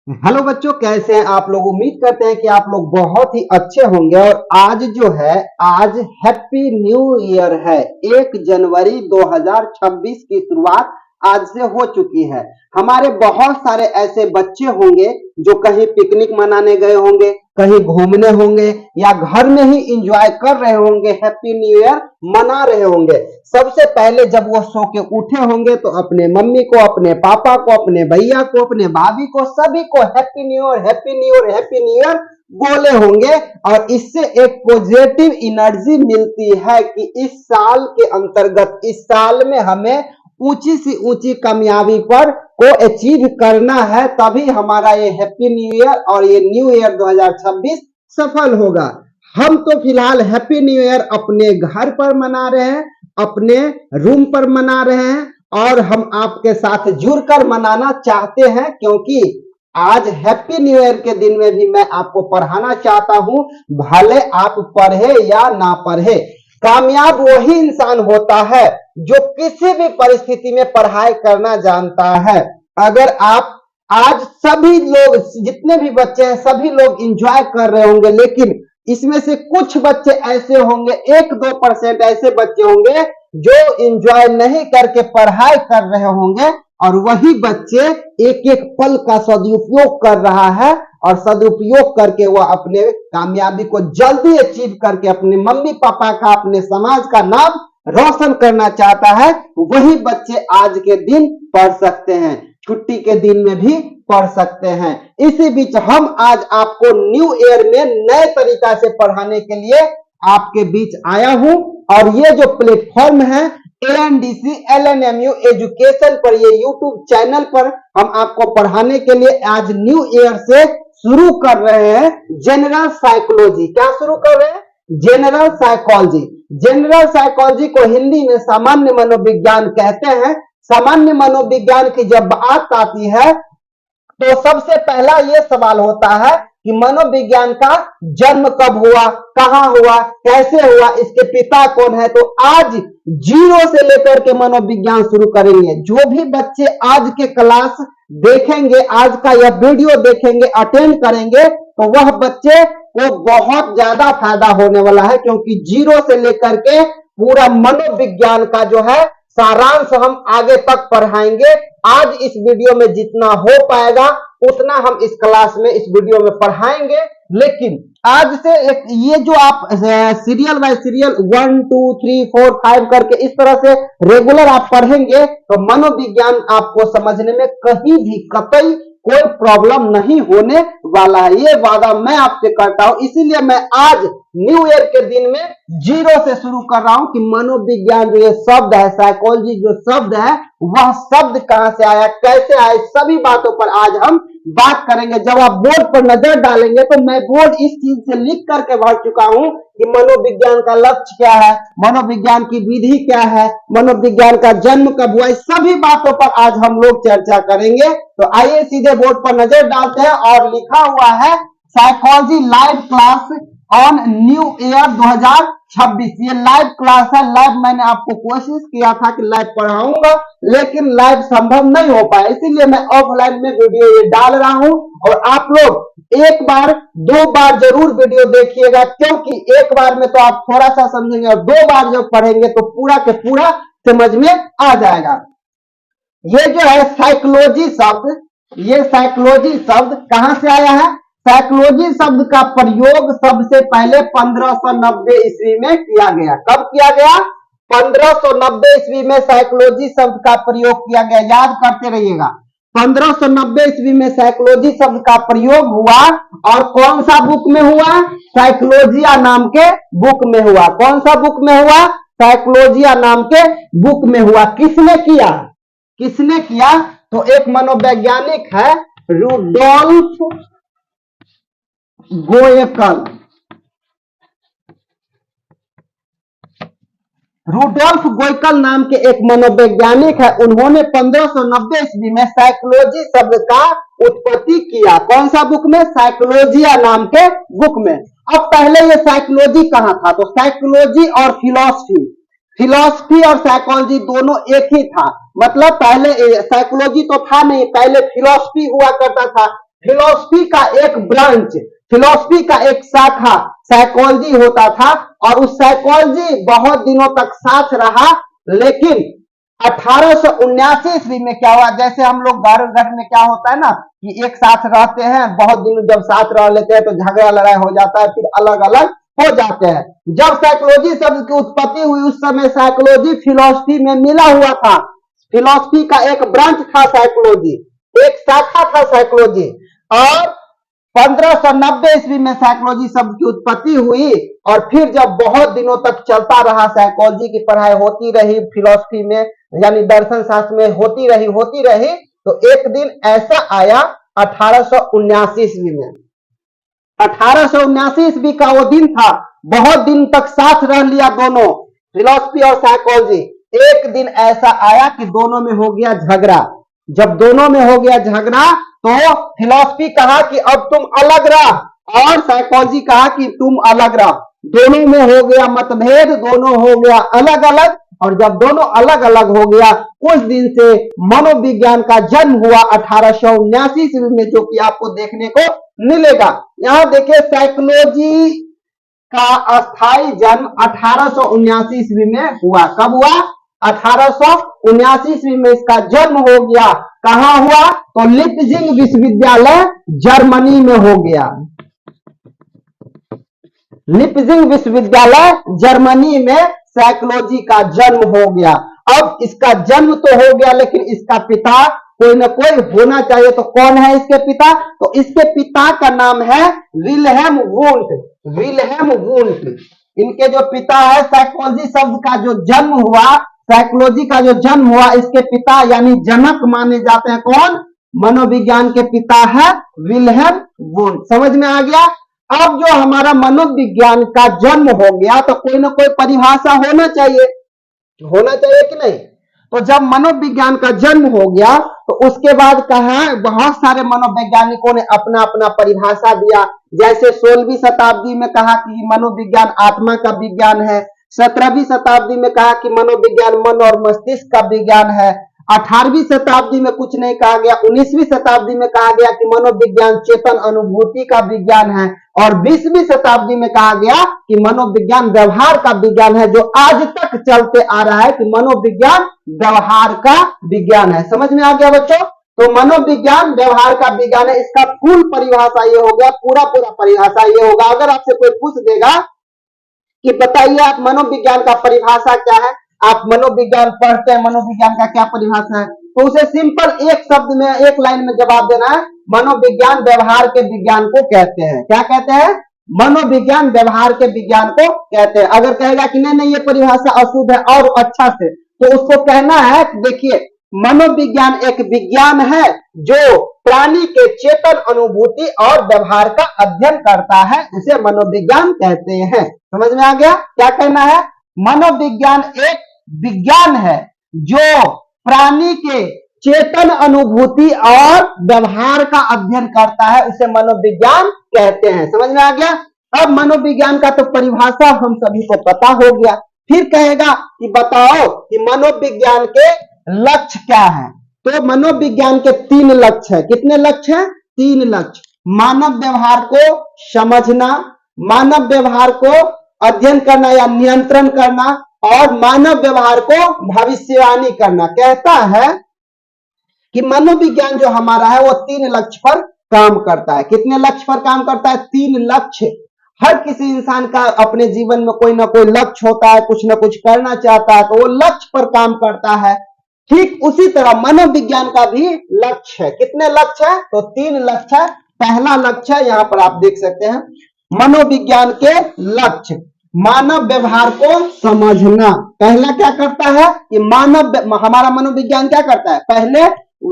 Hello बच्चों, कैसे हैं आप लोग। उम्मीद करते हैं कि आप लोग बहुत ही अच्छे होंगे। और आज जो है, आज हैप्पी न्यू ईयर है। 1 जनवरी 2026 की शुरुआत आज से हो चुकी है। हमारे बहुत सारे ऐसे बच्चे होंगे जो कहीं पिकनिक मनाने गए होंगे, कहीं घूमने होंगे, या घर में ही एंजॉय कर रहे होंगे, हैप्पी न्यू ईयर मना रहे होंगे। सबसे पहले जब वो सो के उठे होंगे तो अपने मम्मी को, अपने पापा को, अपने भैया को, अपने भाभी को, सभी को happy new year, happy new year, happy new year बोले होंगे। और इससे एक पॉजिटिव एनर्जी मिलती है कि इस साल के अंतर्गत, इस साल में हमें ऊंची सी ऊंची कामयाबी पर को अचीव करना है, तभी हमारा ये हैप्पी न्यू ईयर और ये न्यू ईयर 2026 सफल होगा। हम तो फिलहाल हैप्पी न्यू ईयर अपने घर पर मना रहे हैं, अपने रूम पर मना रहे हैं, और हम आपके साथ जुड़कर मनाना चाहते हैं, क्योंकि आज हैप्पी न्यू ईयर के दिन में भी मैं आपको पढ़ाना चाहता हूं, भले आप पढ़े या ना पढ़े। कामयाब वही इंसान होता है जो किसी भी परिस्थिति में पढ़ाई करना जानता है। अगर आप आज सभी लोग, जितने भी बच्चे हैं, सभी लोग एंजॉय कर रहे होंगे, लेकिन इसमें से कुछ बच्चे ऐसे होंगे, 1-2% ऐसे बच्चे होंगे जो एंजॉय नहीं करके पढ़ाई कर रहे होंगे, और वही बच्चे एक एक पल का सदुपयोग कर रहा है, और सदुपयोग करके वह अपने कामयाबी को जल्दी अचीव करके अपने मम्मी पापा का, अपने समाज का नाम रोशन करना चाहता है। वही बच्चे आज के दिन पढ़ सकते हैं, छुट्टी के दिन में भी पढ़ सकते हैं। इसी बीच हम आज आपको न्यू ईयर में नए तरीका से पढ़ाने के लिए आपके बीच आया हूं, और ये जो प्लेटफॉर्म है ANDC LNMU एजुकेशन पर, ये यूट्यूब चैनल पर हम आपको पढ़ाने के लिए आज न्यू ईयर से शुरू कर रहे हैं जनरल साइकोलॉजी। क्या शुरू कर रहे हैं? General psychology. जनरल साइकोलॉजी को हिंदी में सामान्य मनोविज्ञान कहते हैं। सामान्य मनोविज्ञान की जब बात आती है तो सबसे पहला यह सवाल होता है कि मनोविज्ञान का जन्म कब हुआ, कहां हुआ, कैसे हुआ, इसके पिता कौन है। तो आज 0 से लेकर के मनोविज्ञान शुरू करेंगे। जो भी बच्चे आज के क्लास देखेंगे, आज का यह वीडियो देखेंगे, अटेंड करेंगे, तो वह बच्चे को बहुत ज्यादा फायदा होने वाला है, क्योंकि 0 से लेकर के पूरा मनोविज्ञान का जो है सारांश हम आगे तक पढ़ाएंगे। आज इस वीडियो में जितना हो पाएगा उतना हम इस क्लास में, इस वीडियो में पढ़ाएंगे। लेकिन आज से एक ये जो आप सीरियल बाय सीरियल 1 2 3 4 5 करके इस तरह से रेगुलर आप पढ़ेंगे तो मनोविज्ञान आपको समझने में कहीं भी कतई कोई प्रॉब्लम नहीं होने वाला है, ये वादा मैं आपसे करता हूं। इसीलिए मैं आज न्यू ईयर के दिन में 0 से शुरू कर रहा हूं कि मनोविज्ञान जो ये शब्द है, साइकोलॉजी जो शब्द है, वह शब्द कहां से आया, कैसे आया, सभी बातों पर आज हम बात करेंगे। जब आप बोर्ड पर नजर डालेंगे तो मैं बोर्ड इस चीज से लिख करके भर चुका हूं कि मनोविज्ञान का लक्ष्य क्या है, मनोविज्ञान की विधि क्या है, मनोविज्ञान का जन्म कब हुआ, इस सभी बातों पर आज हम लोग चर्चा करेंगे। तो आइए सीधे बोर्ड पर नजर डालते हैं, और लिखा हुआ है psychology live class on new year 2026। ये लाइव क्लास है। लाइव मैंने आपको कोशिश किया था कि लाइव पढ़ाऊंगा, लेकिन लाइव संभव नहीं हो पाया, इसीलिए मैं ऑफलाइन में वीडियो ये डाल रहा हूं। और आप लोग एक बार 2 बार जरूर वीडियो देखिएगा, क्योंकि एक बार में तो आप थोड़ा सा समझेंगे, और 2 बार जब पढ़ेंगे तो पूरा के पूरा समझ में आ जाएगा। ये जो है साइकोलॉजी शब्द, ये साइकोलॉजी शब्द कहां से आया है? साइकोलॉजी शब्द का प्रयोग सबसे पहले 1590 ईस्वी में किया गया। कब किया गया? 1590 ईस्वी में साइकोलॉजी शब्द का प्रयोग किया गया। याद करते रहिएगा, 1590 ईस्वी में साइकोलॉजी शब्द का प्रयोग हुआ। और कौन सा बुक में हुआ? साइकोलॉजिया नाम के बुक में हुआ। कौन सा बुक में हुआ? साइकोलॉजिया नाम के बुक में हुआ। किसने किया? किसने किया? तो एक मनोवैज्ञानिक है रुडोल्फ गोएकल। रुडोल्फ गोएकल नाम के एक मनोवैज्ञानिक है। उन्होंने 1590 ईस्वी में साइकोलॉजी शब्द का उत्पत्ति किया। कौन सा बुक में? साइकोलॉजिया नाम के बुक में। अब पहले ये साइकोलॉजी कहां था? तो साइकोलॉजी और फिलॉसफी, फिलॉसफी और साइकोलॉजी दोनों एक ही था। मतलब पहले साइकोलॉजी तो था नहीं, पहले फिलॉसफी हुआ करता था। फिलॉसफी का एक ब्रांच, फिलॉसफी का एक शाखा साइकोलॉजी होता था, और उस साइकोलॉजी बहुत दिनों तक साथ रहा। लेकिन 1879 ईस्वी में क्या हुआ, जैसे हम लोग घर घर में क्या होता है ना कि एक साथ रहते हैं, बहुत दिन जब साथ रह लेते हैं तो झगड़ा लड़ाई हो जाता है, फिर अलग अलग हो जाते हैं। जब साइकोलॉजी शब्द की उत्पत्ति हुई उस समय साइकोलॉजी फिलॉसफी में मिला हुआ था। फिलॉसफी का एक ब्रांच था साइकोलॉजी, एक शाखा था साइकोलॉजी। और 1590 ईस्वी में साइकोलॉजी शब्द की उत्पत्ति हुई, और फिर जब बहुत दिनों तक चलता रहा, साइकोलॉजी की पढ़ाई होती रही फिलॉसफी में, यानी दर्शन शास्त्र में होती रही, तो एक दिन ऐसा आया 1879 ईस्वी में, 1879 ईस्वी का वो दिन था, बहुत दिन तक साथ रह लिया दोनों, फिलॉसफी और साइकोलॉजी। एक दिन ऐसा आया कि दोनों में हो गया झगड़ा। जब दोनों में हो गया झगड़ा तो फिलॉसफी कहा कि अब तुम अलग रह, और साइकोलॉजी कहा कि तुम अलग रह। दोनों में हो गया मतभेद, दोनों हो गया अलग अलग, और जब दोनों अलग अलग हो गया उस दिन से मनोविज्ञान का जन्म हुआ 1879 ईस्वी में, जो कि आपको देखने को मिलेगा। यहां देखिए साइकोलॉजी का अस्थाई जन्म 1879 ईस्वी में हुआ। कब हुआ? 1879 ईस्वी में इसका जन्म हो गया। कहां हुआ? तो लिप्जिंग विश्वविद्यालय जर्मनी में हो गया। लिप्जिंग विश्वविद्यालय जर्मनी में साइकोलॉजी का जन्म हो गया। अब इसका जन्म तो हो गया, लेकिन इसका पिता कोई ना कोई होना चाहिए। तो कौन है इसके पिता? तो इसके पिता का नाम है विल्हेम वुंट। विल्हेम वुंट इनके जो पिता है, साइकोलॉजी शब्द का जो जन्म हुआ, साइकोलॉजी का जो जन्म हुआ, इसके पिता यानी जनक माने जाते हैं। कौन? मनोविज्ञान के पिता है विल्हेम वुंट। समझ में आ गया? अब जो हमारा मनोविज्ञान का जन्म हो गया तो कोई ना कोई परिभाषा होना चाहिए कि नहीं? तो जब मनोविज्ञान का जन्म हो गया तो उसके बाद कहा बहुत सारे मनोवैज्ञानिकों ने अपना अपना परिभाषा दिया। जैसे 16वीं शताब्दी में कहा कि मनोविज्ञान आत्मा का विज्ञान है। 17वीं शताब्दी में कहा कि मनोविज्ञान मन और मस्तिष्क का विज्ञान है। 18वीं शताब्दी में कुछ नहीं कहा गया। 19वीं शताब्दी में कहा गया कि मनोविज्ञान चेतन अनुभूति का विज्ञान है। और 20वीं शताब्दी में कहा गया कि मनोविज्ञान व्यवहार का विज्ञान है, जो आज तक चलते आ रहा है कि मनोविज्ञान व्यवहार का विज्ञान है। समझ में आ गया बच्चों? तो मनोविज्ञान व्यवहार का विज्ञान है। इसका फुल परिभाषा ये हो गया, पूरा परिभाषा ये होगा। अगर आपसे कोई पूछ देगा कि बताइए आप मनोविज्ञान का परिभाषा क्या है, आप मनोविज्ञान पढ़ते हैं, मनोविज्ञान का क्या परिभाषा है, तो उसे सिंपल एक शब्द में, एक लाइन में जवाब देना है, मनोविज्ञान व्यवहार के विज्ञान को कहते हैं। क्या कहते हैं? मनोविज्ञान व्यवहार के विज्ञान को कहते हैं। अगर कहेगा कि नहीं नहीं ये परिभाषा अशुद्ध है और अच्छा से, तो उसको कहना है देखिए मनोविज्ञान एक विज्ञान है जो प्राणी के चेतन अनुभूति और व्यवहार का अध्ययन करता है, उसे मनोविज्ञान कहते हैं। समझ में आ गया? क्या कहना है? मनोविज्ञान एक विज्ञान है जो प्राणी के चेतन अनुभूति और व्यवहार का अध्ययन करता है, उसे मनोविज्ञान कहते हैं। समझ में आ गया? अब मनोविज्ञान का तो परिभाषा हम सभी को पता हो गया। फिर कहेगा कि बताओ कि मनोविज्ञान के लक्ष्य क्या है। तो मनोविज्ञान के 3 लक्ष्य है। कितने लक्ष्य हैं? 3 लक्ष्य। मानव व्यवहार को समझना, मानव व्यवहार को अध्ययन करना या नियंत्रण करना, और मानव व्यवहार को भविष्यवाणी करना। कहता है कि मनोविज्ञान जो हमारा है वो 3 लक्ष्य पर काम करता है। कितने लक्ष्य पर काम करता है? 3 लक्ष्य। हर किसी इंसान का अपने जीवन में कोई ना कोई लक्ष्य होता है, कुछ ना कुछ करना चाहता है, तो वो लक्ष्य पर काम करता है। ठीक उसी तरह मनोविज्ञान का भी लक्ष्य है। कितने लक्ष्य है? तो 3 लक्ष्य है। पहला लक्ष्य है, यहां पर आप देख सकते हैं, मनोविज्ञान के लक्ष्य मानव व्यवहार को समझना। पहला क्या करता है कि हमारा मनोविज्ञान क्या करता है? पहले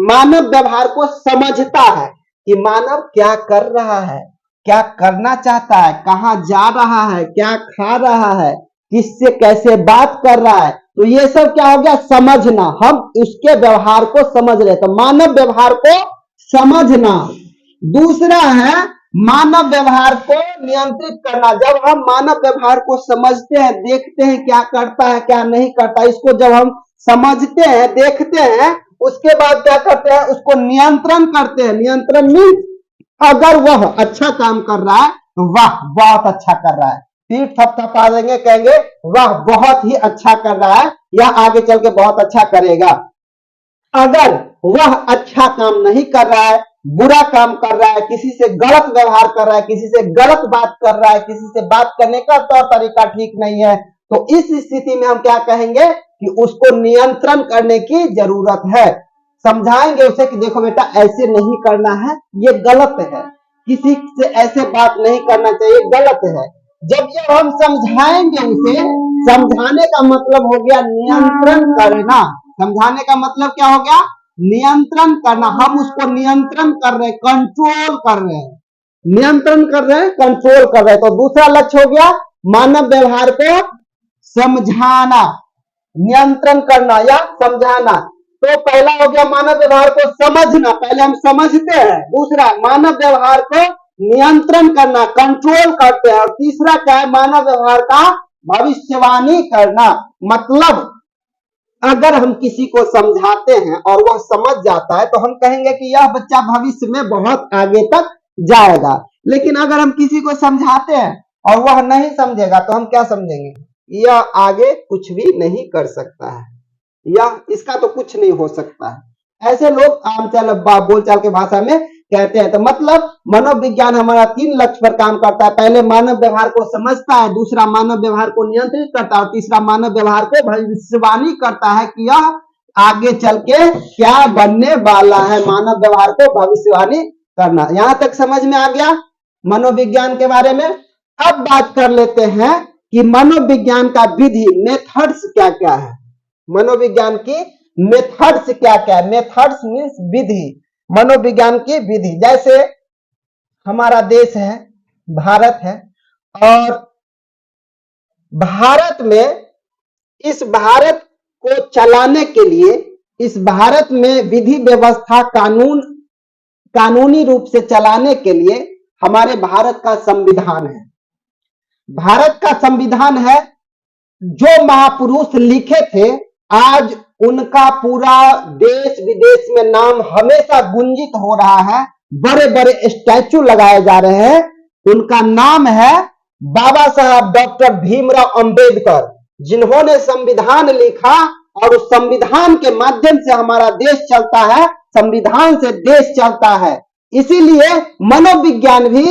मानव व्यवहार को समझता है कि मानव क्या कर रहा है, क्या करना चाहता है, कहां जा रहा है, क्या खा रहा है, किससे कैसे बात कर रहा है। तो ये सब क्या हो गया? समझना। हम उसके व्यवहार को समझ रहे, तो मानव व्यवहार को समझना। दूसरा है मानव व्यवहार को नियंत्रित करना। जब हम मानव व्यवहार को समझते हैं, देखते हैं क्या करता है क्या नहीं करता, इसको जब हम समझते हैं, देखते हैं, उसके बाद क्या करते हैं? उसको नियंत्रण करते हैं। नियंत्रण मीन्स अगर वह अच्छा काम कर रहा है तो वाह बहुत अच्छा कर रहा है, पीठ थपथपा देंगे, कहेंगे वाह बहुत ही अच्छा कर रहा है, यह आगे चल के बहुत अच्छा करेगा। अगर वह अच्छा काम नहीं कर रहा है, बुरा काम कर रहा है, किसी से गलत व्यवहार कर रहा है, किसी से गलत बात कर रहा है, किसी से बात करने का तौर तरीका ठीक नहीं है, तो इस स्थिति में हम क्या कहेंगे कि उसको नियंत्रण करने की जरूरत है। समझाएंगे उसे कि देखो बेटा ऐसे नहीं करना है, ये गलत है, किसी से ऐसे बात नहीं करना चाहिए, गलत है। जब हम समझाएंगे उसे, समझाने का मतलब हो गया नियंत्रण करना। समझाने का मतलब क्या हो गया? नियंत्रण करना। हम उसको नियंत्रण कर रहे हैं, कंट्रोल कर रहे हैं, नियंत्रण कर रहे हैं, कंट्रोल कर रहे हैं। तो दूसरा लक्ष्य हो गया मानव व्यवहार को समझाना, नियंत्रण करना या समझाना। तो पहला हो गया मानव व्यवहार को समझना, पहले हम समझते हैं। दूसरा मानव व्यवहार को नियंत्रण करना, कंट्रोल करते हैं। और तीसरा क्या है? मानव व्यवहार का भविष्यवाणी करना। मतलब अगर हम किसी को समझाते हैं और वह समझ जाता है तो हम कहेंगे कि यह बच्चा भविष्य में बहुत आगे तक जाएगा। लेकिन अगर हम किसी को समझाते हैं और वह नहीं समझेगा तो हम क्या समझेंगे? यह आगे कुछ भी नहीं कर सकता है, यह इसका तो कुछ नहीं हो सकता है। ऐसे लोग आमचाल बोलचाल के भाषा में कहते हैं। तो मतलब मनोविज्ञान हमारा 3 लक्ष्य पर काम करता है। पहले मानव व्यवहार को समझता है, दूसरा मानव व्यवहार को नियंत्रित करता है और तीसरा मानव व्यवहार को भविष्यवाणी करता है कि यह आगे चल के क्या बनने वाला है। मानव व्यवहार को भविष्यवाणी करना। यहां तक समझ में आ गया मनोविज्ञान के बारे में। अब बात कर लेते हैं कि मनोविज्ञान का विधि, मेथड्स क्या क्या है। मनोविज्ञान की मेथड्स क्या क्या है? मेथड्स मीन्स विधि, मनोविज्ञान की विधि। जैसे हमारा देश है, भारत है, और भारत में, इस भारत को चलाने के लिए, इस भारत में विधि व्यवस्था कानूनी रूप से चलाने के लिए हमारे भारत का संविधान है। भारत का संविधान है, जो महापुरुष लिखे थे आज उनका पूरा देश विदेश में नाम हमेशा गुंजित हो रहा है, बड़े बड़े स्टैचू लगाए जा रहे हैं। उनका नाम है बाबा साहब डॉक्टर भीमराव अंबेडकर, जिन्होंने संविधान लिखा और उस संविधान के माध्यम से हमारा देश चलता है, संविधान से देश चलता है। इसीलिए मनोविज्ञान भी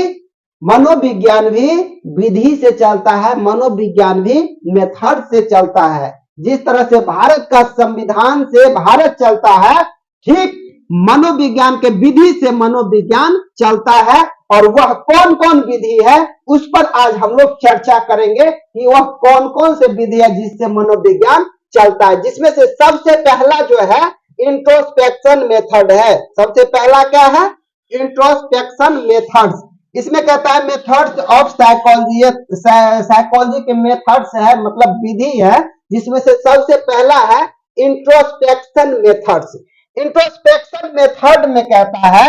विधि से चलता है, मनोविज्ञान भी मेथड से चलता है। जिस तरह से भारत का संविधान से भारत चलता है, ठीक मनोविज्ञान के विधि से मनोविज्ञान चलता है। और वह कौन कौन विधि है उस पर आज हम लोग चर्चा करेंगे कि वह कौन कौन से विधि है जिससे मनोविज्ञान चलता है। जिसमें से सबसे पहला जो है इंट्रोस्पेक्शन मेथड है। सबसे पहला क्या है? Introspection methods. इसमें कहता है मेथड्स ऑफ साइकोलॉजी, साइकोलॉजी के मेथड्स है, मतलब विधि है, जिसमें से सबसे पहला है इंट्रोस्पेक्शन मेथड्स। इंट्रोस्पेक्शन मेथड में कहता है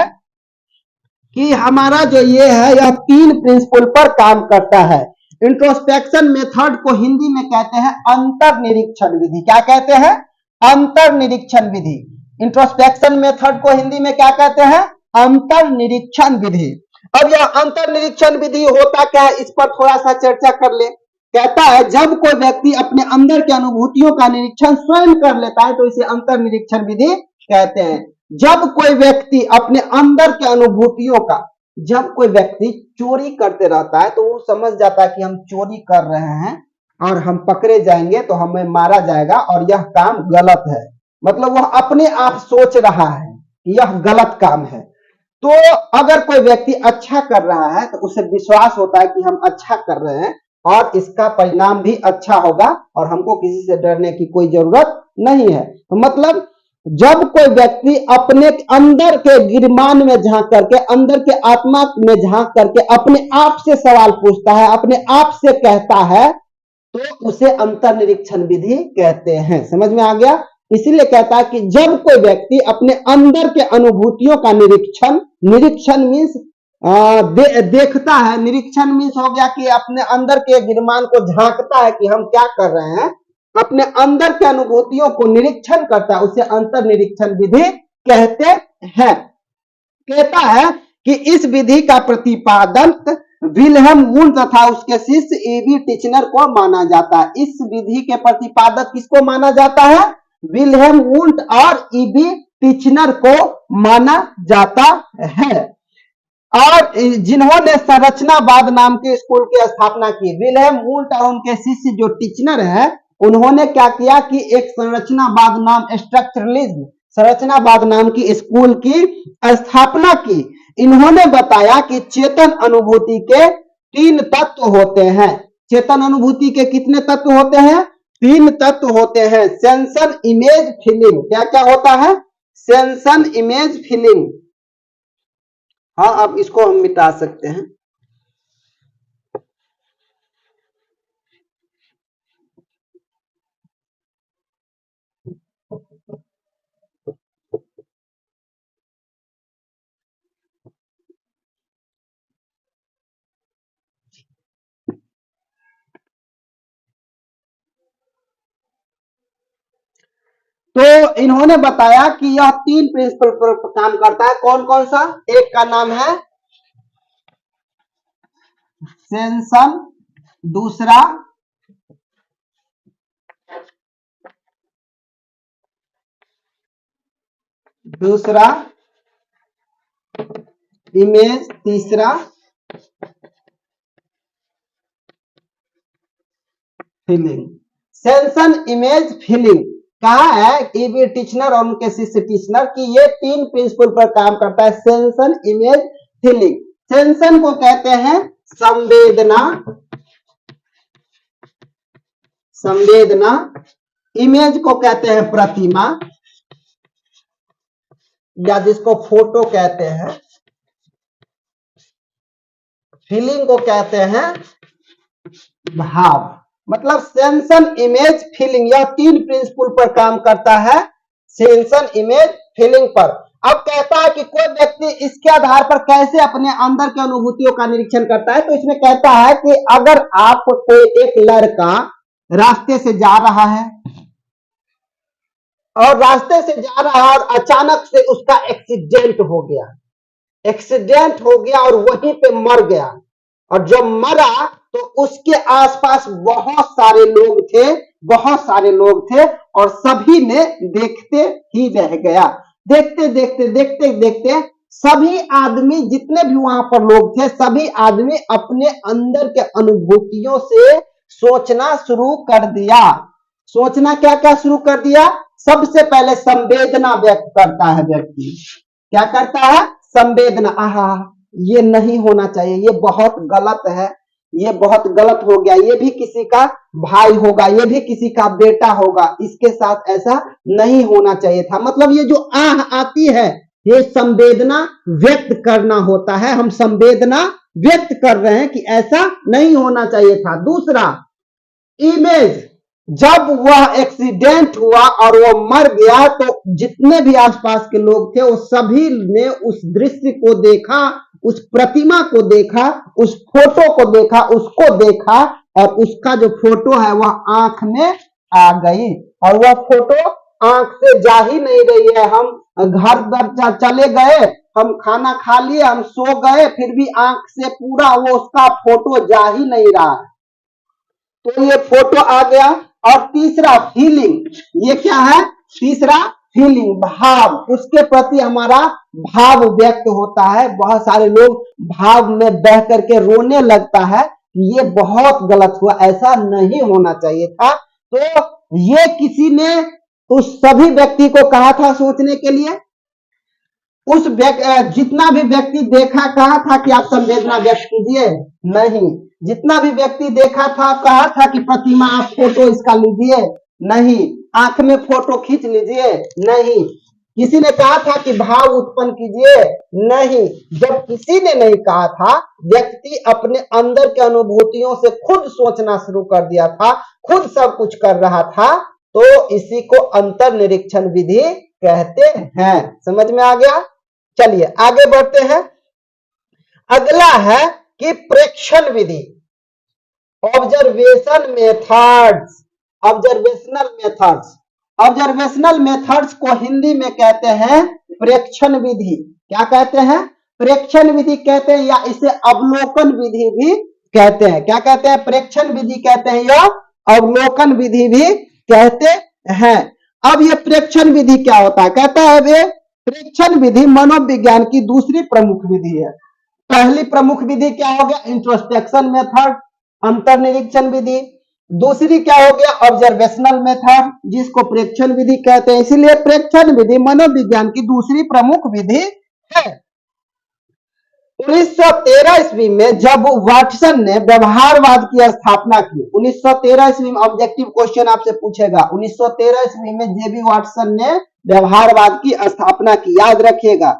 कि हमारा जो ये है यह 3 प्रिंसिपल पर काम करता है। इंट्रोस्पेक्शन मेथड को हिंदी में कहते हैं अंतर्निरीक्षण विधि। क्या कहते हैं? अंतर्निरीक्षण विधि। इंट्रोस्पेक्शन मेथड को हिंदी में क्या कहते हैं? अंतर्निरीक्षण विधि। अब यह अंतर्निरीक्षण विधि होता क्या है, इस पर थोड़ा सा चर्चा कर ले। कहता है जब कोई व्यक्ति अपने अंदर के अनुभूतियों का निरीक्षण स्वयं कर लेता है तो इसे अंतर्निरीक्षण विधि कहते हैं। जब कोई व्यक्ति अपने अंदर के अनुभूतियों का, जब कोई व्यक्ति चोरी करते रहता है तो वो समझ जाता है कि हम चोरी कर रहे हैं और हम पकड़े जाएंगे तो हमें मारा जाएगा और यह काम गलत है। मतलब वह अपने आप सोच रहा है कि यह गलत काम है। तो अगर कोई व्यक्ति अच्छा कर रहा है तो उसे विश्वास होता है कि हम अच्छा कर रहे हैं और इसका परिणाम भी अच्छा होगा और हमको किसी से डरने की कोई जरूरत नहीं है। तो मतलब जब कोई व्यक्ति अपने अंदर के गिरमान में झांक करके, अंदर के आत्मा में झांक करके अपने आप से सवाल पूछता है, अपने आप से कहता है, तो उसे अंतर्निरीक्षण विधि कहते हैं। समझ में आ गया? इसीलिए कहता है कि जब कोई व्यक्ति अपने अंदर के अनुभूतियों का निरीक्षण मीन्स देखता है, निरीक्षण मीन्स हो गया कि अपने अंदर के गिरमान को झांकता है कि हम क्या कर रहे हैं, अपने अंदर के अनुभूतियों को निरीक्षण करता है, उसे अंतर्निरीक्षण विधि कहते हैं। कहता है कि इस विधि का प्रतिपादन विल्हेम वुंड तथा उसके शिष्य ईवी टिचनर को माना जाता है। इस विधि के प्रतिपादक किसको माना जाता है? विल्हेम वुंड और ईवी टिचनर को माना जाता है। और जिन्होंने संरचनावाद नाम के स्कूल की स्थापना की, विल्हेम वुंड और उनके शिष्य जो टिचनर है, उन्होंने क्या किया कि एक संरचनावाद नाम स्ट्रक्चरलिज्म संरचनावाद नाम की स्कूल की स्थापना की। इन्होंने बताया कि चेतन अनुभूति के 3 तत्व होते हैं। चेतन अनुभूति के कितने तत्व होते हैं? 3 तत्व होते हैं। Sanction, image, feeling. क्या क्या होता है? Sanction, image, feeling. हाँ, अब इसको हम मिटा सकते हैं। तो इन्होंने बताया कि यह 3 प्रिंसिपल पर काम करता है। कौन कौन सा? एक का नाम है सेंसन, दूसरा इमेज, तीसरा फीलिंग। सेंसन, इमेज, फीलिंग कहा है ईवी टिचनर और उनके शिष्य टिचनर की ये 3 प्रिंसिपल पर काम करता है। Sanction, image, feeling. सेंसन को कहते हैं संवेदना, इमेज को कहते हैं प्रतिमा या जिसको फोटो कहते हैं, फीलिंग को कहते हैं भाव। मतलब सेंसन, इमेज, फीलिंग यह 3 प्रिंसिपल पर काम करता है। सेंसन, इमेज, फीलिंग पर। अब कहता है कि कोई व्यक्ति इसके आधार पर कैसे अपने अंदर के अनुभूतियों का निरीक्षण करता है। तो इसमें कहता है कि अगर आप कोई एक लड़का रास्ते से जा रहा है और रास्ते से जा रहा है और अचानक से उसका एक्सीडेंट हो गया और वहीं पे मर गया, और जब मरा तो उसके आसपास बहुत सारे लोग थे और सभी ने देखते ही रह गया। देखते सभी आदमी, जितने भी वहां पर लोग थे, सभी आदमी अपने अंदर के अनुभूतियों से सोचना शुरू कर दिया। सोचना क्या क्या शुरू कर दिया? सबसे पहले संवेदना व्यक्त करता है व्यक्ति। क्या करता है? संवेदना। आहा, ये नहीं होना चाहिए, ये बहुत गलत है, ये बहुत गलत हो गया, ये भी किसी का भाई होगा, ये भी किसी का बेटा होगा, इसके साथ ऐसा नहीं होना चाहिए था। मतलब ये जो आह आती है, ये संवेदना व्यक्त करना होता है। हम संवेदना व्यक्त कर रहे हैं कि ऐसा नहीं होना चाहिए था। दूसरा इमेज, जब वह एक्सीडेंट हुआ और वो मर गया तो जितने भी आसपास के लोग थे वो सभी ने उस दृश्य को देखा, उस प्रतिमा को देखा, उस फोटो को देखा, उसको देखा, और उसका जो फोटो है वह आंख में आ गई। और वह फोटो आंख से जा ही नहीं रही है। हम घर चले गए, हम खाना खा लिए, हम सो गए, फिर भी आंख से पूरा वो उसका फोटो जा ही नहीं रहा। तो ये फोटो आ गया। और तीसरा फीलिंग, ये क्या है? तीसरा फीलिंग, भाव। उसके प्रति हमारा भाव व्यक्त होता है। बहुत सारे लोग भाव में बह करके रोने लगता है कि ये बहुत गलत हुआ, ऐसा नहीं होना चाहिए था। तो ये किसी ने उस सभी व्यक्ति को कहा था सोचने के लिए। उस जितना भी व्यक्ति देखा, कहा था कि आप संवेदना व्यक्त कीजिए? नहीं। जितना भी व्यक्ति देखा था, कहा था कि प्रतिमा आप फोटो इसका लीजिए? नहीं। आंख में फोटो खींच लीजिए? नहीं। किसी ने कहा था कि भाव उत्पन्न कीजिए? नहीं। जब किसी ने नहीं कहा था, व्यक्ति अपने अंदर के अनुभूतियों से खुद सोचना शुरू कर दिया था, खुद सब कुछ कर रहा था, तो इसी को अंतर निरीक्षण विधि कहते हैं। समझ में आ गया? चलिए आगे बढ़ते हैं। अगला है कि प्रेक्षण विधि, ऑब्जर्वेशनल मेथड्स को हिंदी में कहते हैं प्रेक्षण विधि। क्या कहते हैं? प्रेक्षण विधि कहते हैं, या इसे अवलोकन विधि भी कहते हैं। क्या कहते हैं? प्रेक्षण विधि कहते हैं या अवलोकन विधि भी कहते हैं। अब ये प्रेक्षण विधि क्या होता है? कहता है वे प्रेक्षण विधि मनोविज्ञान की दूसरी प्रमुख विधि है। पहली प्रमुख विधि क्या हो गया? इंट्रोस्पेक्शन मेथड, अंतर्निरीक्षण विधि। दूसरी क्या हो गया? ऑब्जर्वेशनल मेथड, जिसको प्रेक्षण विधि कहते हैं। इसीलिए प्रेक्षण विधि मनोविज्ञान की दूसरी प्रमुख विधि है। 1913 ईस्वी में जब वाटसन ने व्यवहारवाद की स्थापना की, 1913 ईस्वी में ऑब्जेक्टिव क्वेश्चन आपसे पूछेगा, 1913 ईस्वी में जेबी वाटसन ने व्यवहारवाद की स्थापना की, याद रखिएगा।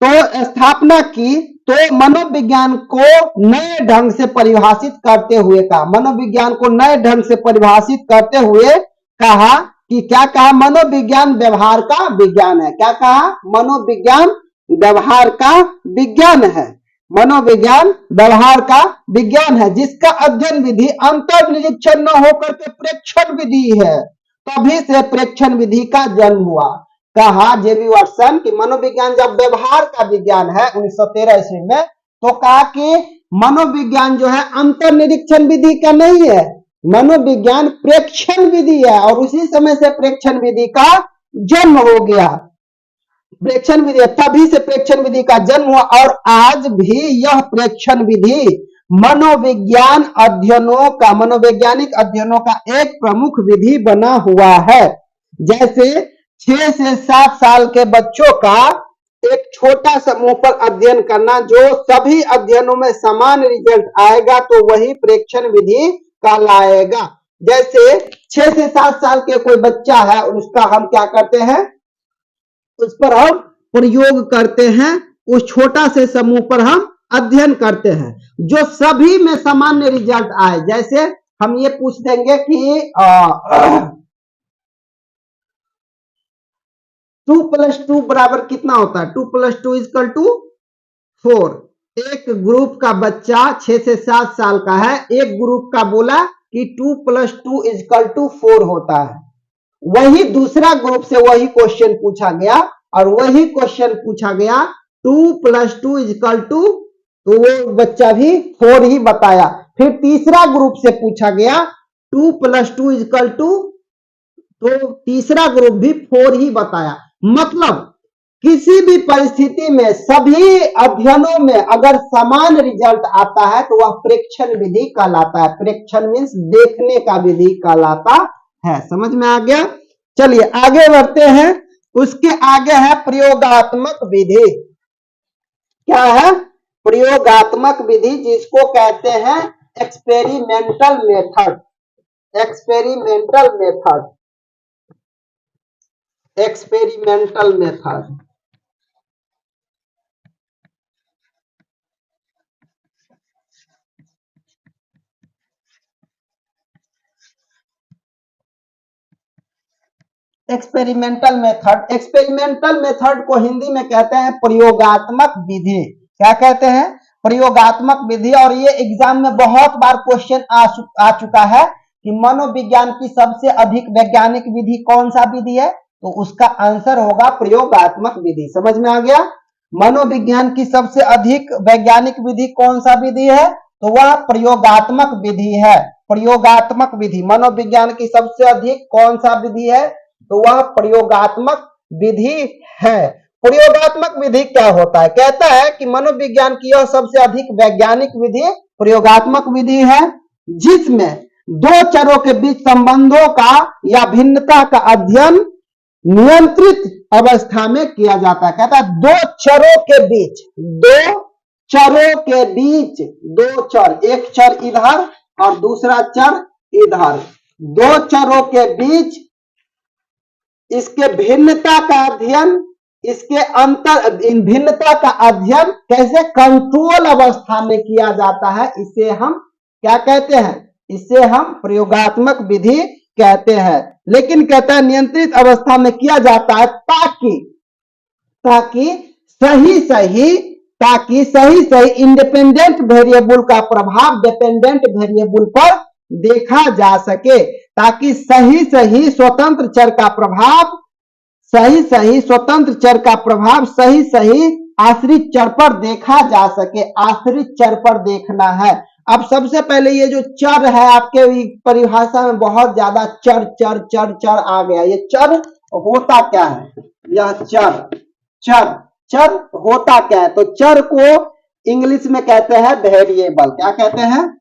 तो स्थापना की तो मनोविज्ञान को नए ढंग से परिभाषित करते हुए कहा, मनोविज्ञान को नए ढंग से परिभाषित करते हुए कहा कि क्या कहा? मनोविज्ञान व्यवहार का विज्ञान है। क्या कहा? मनोविज्ञान व्यवहार का विज्ञान है। मनोविज्ञान व्यवहार का विज्ञान है, जिसका अध्ययन विधि अंतर्निरीक्षण न होकर के प्रेक्षण विधि है। तभी से प्रेक्षण विधि का जन्म हुआ। कहा जेबी वाटसन कि मनोविज्ञान जब व्यवहार का विज्ञान है 1913 ईस्वी में, तो कहा कि मनोविज्ञान जो है अंतर्निरीक्षण विधि का नहीं है, मनोविज्ञान प्रेक्षण विधि है। और उसी समय से प्रेक्षण विधि का जन्म हो गया। प्रेक्षण विधि, तभी से प्रेक्षण विधि का जन्म हुआ। और आज भी यह प्रेक्षण विधि मनोविज्ञान अध्ययनों का, मनोवैज्ञानिक अध्ययनों का एक प्रमुख विधि बना हुआ है। जैसे 6 से 7 साल के बच्चों का एक छोटा समूह पर अध्ययन करना, जो सभी अध्ययनों में समान रिजल्ट आएगा, तो वही प्रेक्षण विधि कहलाएगा। जैसे 6 से 7 साल के कोई बच्चा है, उसका हम क्या करते हैं? उस पर हम प्रयोग करते हैं, उस छोटा से समूह पर हम अध्ययन करते हैं, जो सभी में सामान्य रिजल्ट आए। जैसे हम ये पूछ देंगे कि 2 + 2 बराबर कितना होता है? 2 + 2 = 4। एक ग्रुप का बच्चा 6 से 7 साल का है, एक ग्रुप का बोला कि 2 + 2 = 4 होता है। वही दूसरा ग्रुप से वही क्वेश्चन पूछा गया, और वही क्वेश्चन पूछा गया 2 + 2 = तो वो बच्चा भी 4 ही बताया। फिर तीसरा ग्रुप से पूछा गया 2 + 2 = तो तीसरा ग्रुप भी 4 ही बताया। मतलब किसी भी परिस्थिति में, सभी अध्ययनों में अगर समान रिजल्ट आता है, तो वह प्रेक्षण विधि कहलाता है। प्रेक्षण मीन्स देखने का विधि कहलाता है। समझ में आ गया? चलिए आगे बढ़ते हैं। उसके आगे है प्रयोगात्मक विधि। क्या है? प्रयोगात्मक विधि, जिसको कहते हैं experimental method. Experimental method, experimental method. Experimental method, experimental method को हिंदी में कहते हैं प्रयोगात्मक विधि। क्या कहते हैं? प्रयोगात्मक विधि। और ये एग्जाम में बहुत बार क्वेश्चन आ चुका है कि मनोविज्ञान की सबसे अधिक वैज्ञानिक विधि कौन सा विधि है? तो उसका आंसर होगा प्रयोगात्मक विधि। समझ में आ गया? मनोविज्ञान की सबसे अधिक वैज्ञानिक विधि कौन सा विधि है? तो वह प्रयोगात्मक विधि है। प्रयोगात्मक विधि, मनोविज्ञान की सबसे अधिक कौन सा विधि है? तो वह प्रयोगात्मक विधि है। प्रयोगात्मक विधि क्या होता है? कहता है कि मनोविज्ञान की यह सबसे अधिक वैज्ञानिक विधि प्रयोगात्मक विधि है, जिसमें दो चरों के बीच संबंधों का या भिन्नता का अध्ययन नियंत्रित अवस्था में किया जाता है। कहता है दो चरों के बीच, दो चरों के बीच, दो चर, एक चर इधर और दूसरा चर इधर, दो चरों के बीच इसके भिन्नता का अध्ययन, इसके अंतर, इन भिन्नता का अध्ययन कैसे कंट्रोल अवस्था में किया जाता है, इसे हम क्या कहते हैं? इसे हम प्रयोगात्मक विधि कहते हैं। लेकिन कहता है नियंत्रित अवस्था में किया जाता है ताकि सही सही इंडिपेंडेंट वेरिएबल का प्रभाव डिपेंडेंट वेरिएबल पर देखा जा सके, ताकि सही सही स्वतंत्र चर का प्रभाव सही सही आश्रित चर पर देखा जा सके, आश्रित चर पर देखना है। अब सबसे पहले ये जो चर है आपके परिभाषा में बहुत ज्यादा चर चर चर चर आ गया। ये चर होता क्या है? यह चर चर चर होता क्या है? तो चर को इंग्लिश में कहते हैं वेरिएबल। क्या कहते हैं?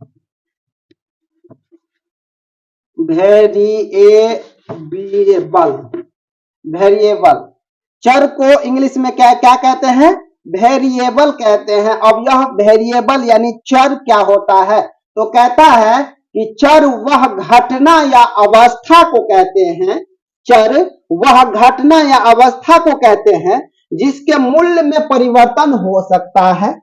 वेरिएबल। वेरिएबल चर को इंग्लिश में क्या क्या कहते हैं? वेरिएबल कहते हैं। अब यह वेरिएबल यानी चर क्या होता है? तो कहता है कि चर वह घटना या अवस्था को कहते हैं, चर वह घटना या अवस्था को कहते हैं जिसके मूल्य में परिवर्तन हो सकता है,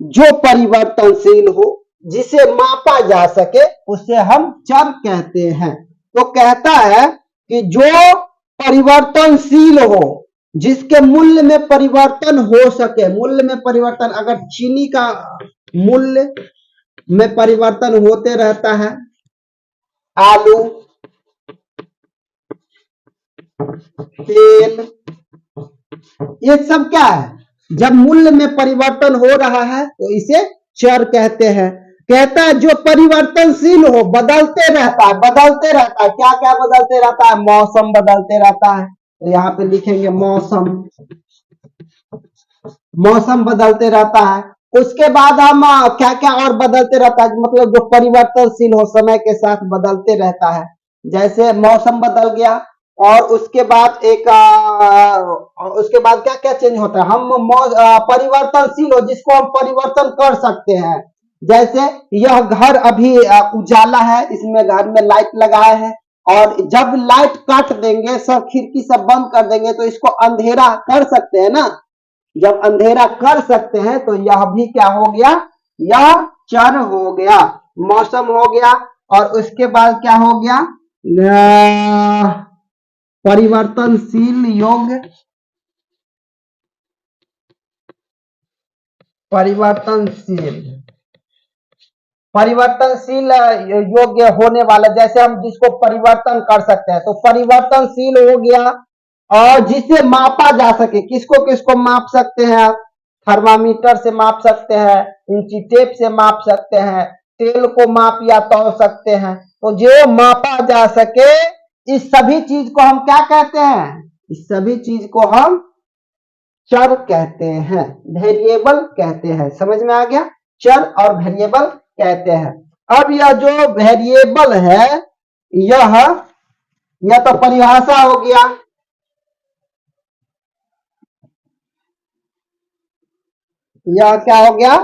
जो परिवर्तनशील हो, जिसे मापा जा सके, उसे हम चर कहते हैं। तो कहता है कि जो परिवर्तनशील हो, जिसके मूल्य में परिवर्तन हो सके। मूल्य में परिवर्तन, अगर चीनी का मूल्य में परिवर्तन होते रहता है, आलू, तेल, ये सब क्या है? जब मूल्य में परिवर्तन हो रहा है तो इसे चर कहते हैं। कहता है जो परिवर्तनशील हो, बदलते रहता है, बदलते रहता है। क्या क्या बदलते रहता है? मौसम बदलते रहता है, तो यहाँ पे लिखेंगे मौसम, मौसम बदलते रहता है। उसके बाद हम क्या क्या और बदलते रहता है, मतलब जो परिवर्तनशील हो, समय के साथ बदलते रहता है। जैसे मौसम बदल गया और उसके बाद उसके बाद क्या क्या चेंज होता है? हम परिवर्तनशील हो जिसको हम परिवर्तन कर सकते हैं। जैसे यह घर अभी उजाला है, इसमें घर में लाइट लगाए हैं, और जब लाइट काट देंगे, सब खिड़की सब बंद कर देंगे, तो इसको अंधेरा कर सकते हैं ना। जब अंधेरा कर सकते हैं तो यह भी क्या हो गया? यह चर हो गया। मौसम हो गया और उसके बाद क्या हो गया? परिवर्तनशील योग्य, परिवर्तनशील, परिवर्तनशील योग्य होने वाला, जैसे हम जिसको परिवर्तन कर सकते हैं, तो परिवर्तनशील हो गया। और जिसे मापा जा सके, किसको किसको माप सकते हैं आप? थर्मामीटर से माप सकते हैं, इंची टेप से माप सकते हैं, तेल को माप या तौल सकते हैं। तो जो मापा जा सके, इस सभी चीज को हम क्या कहते हैं? इस सभी चीज को हम चर कहते हैं, वेरिएबल कहते हैं। समझ में आ गया? चर और वेरिएबल कहते हैं। अब यह जो वेरिएबल है, यह तो परिभाषा हो गया। यह क्या हो गया?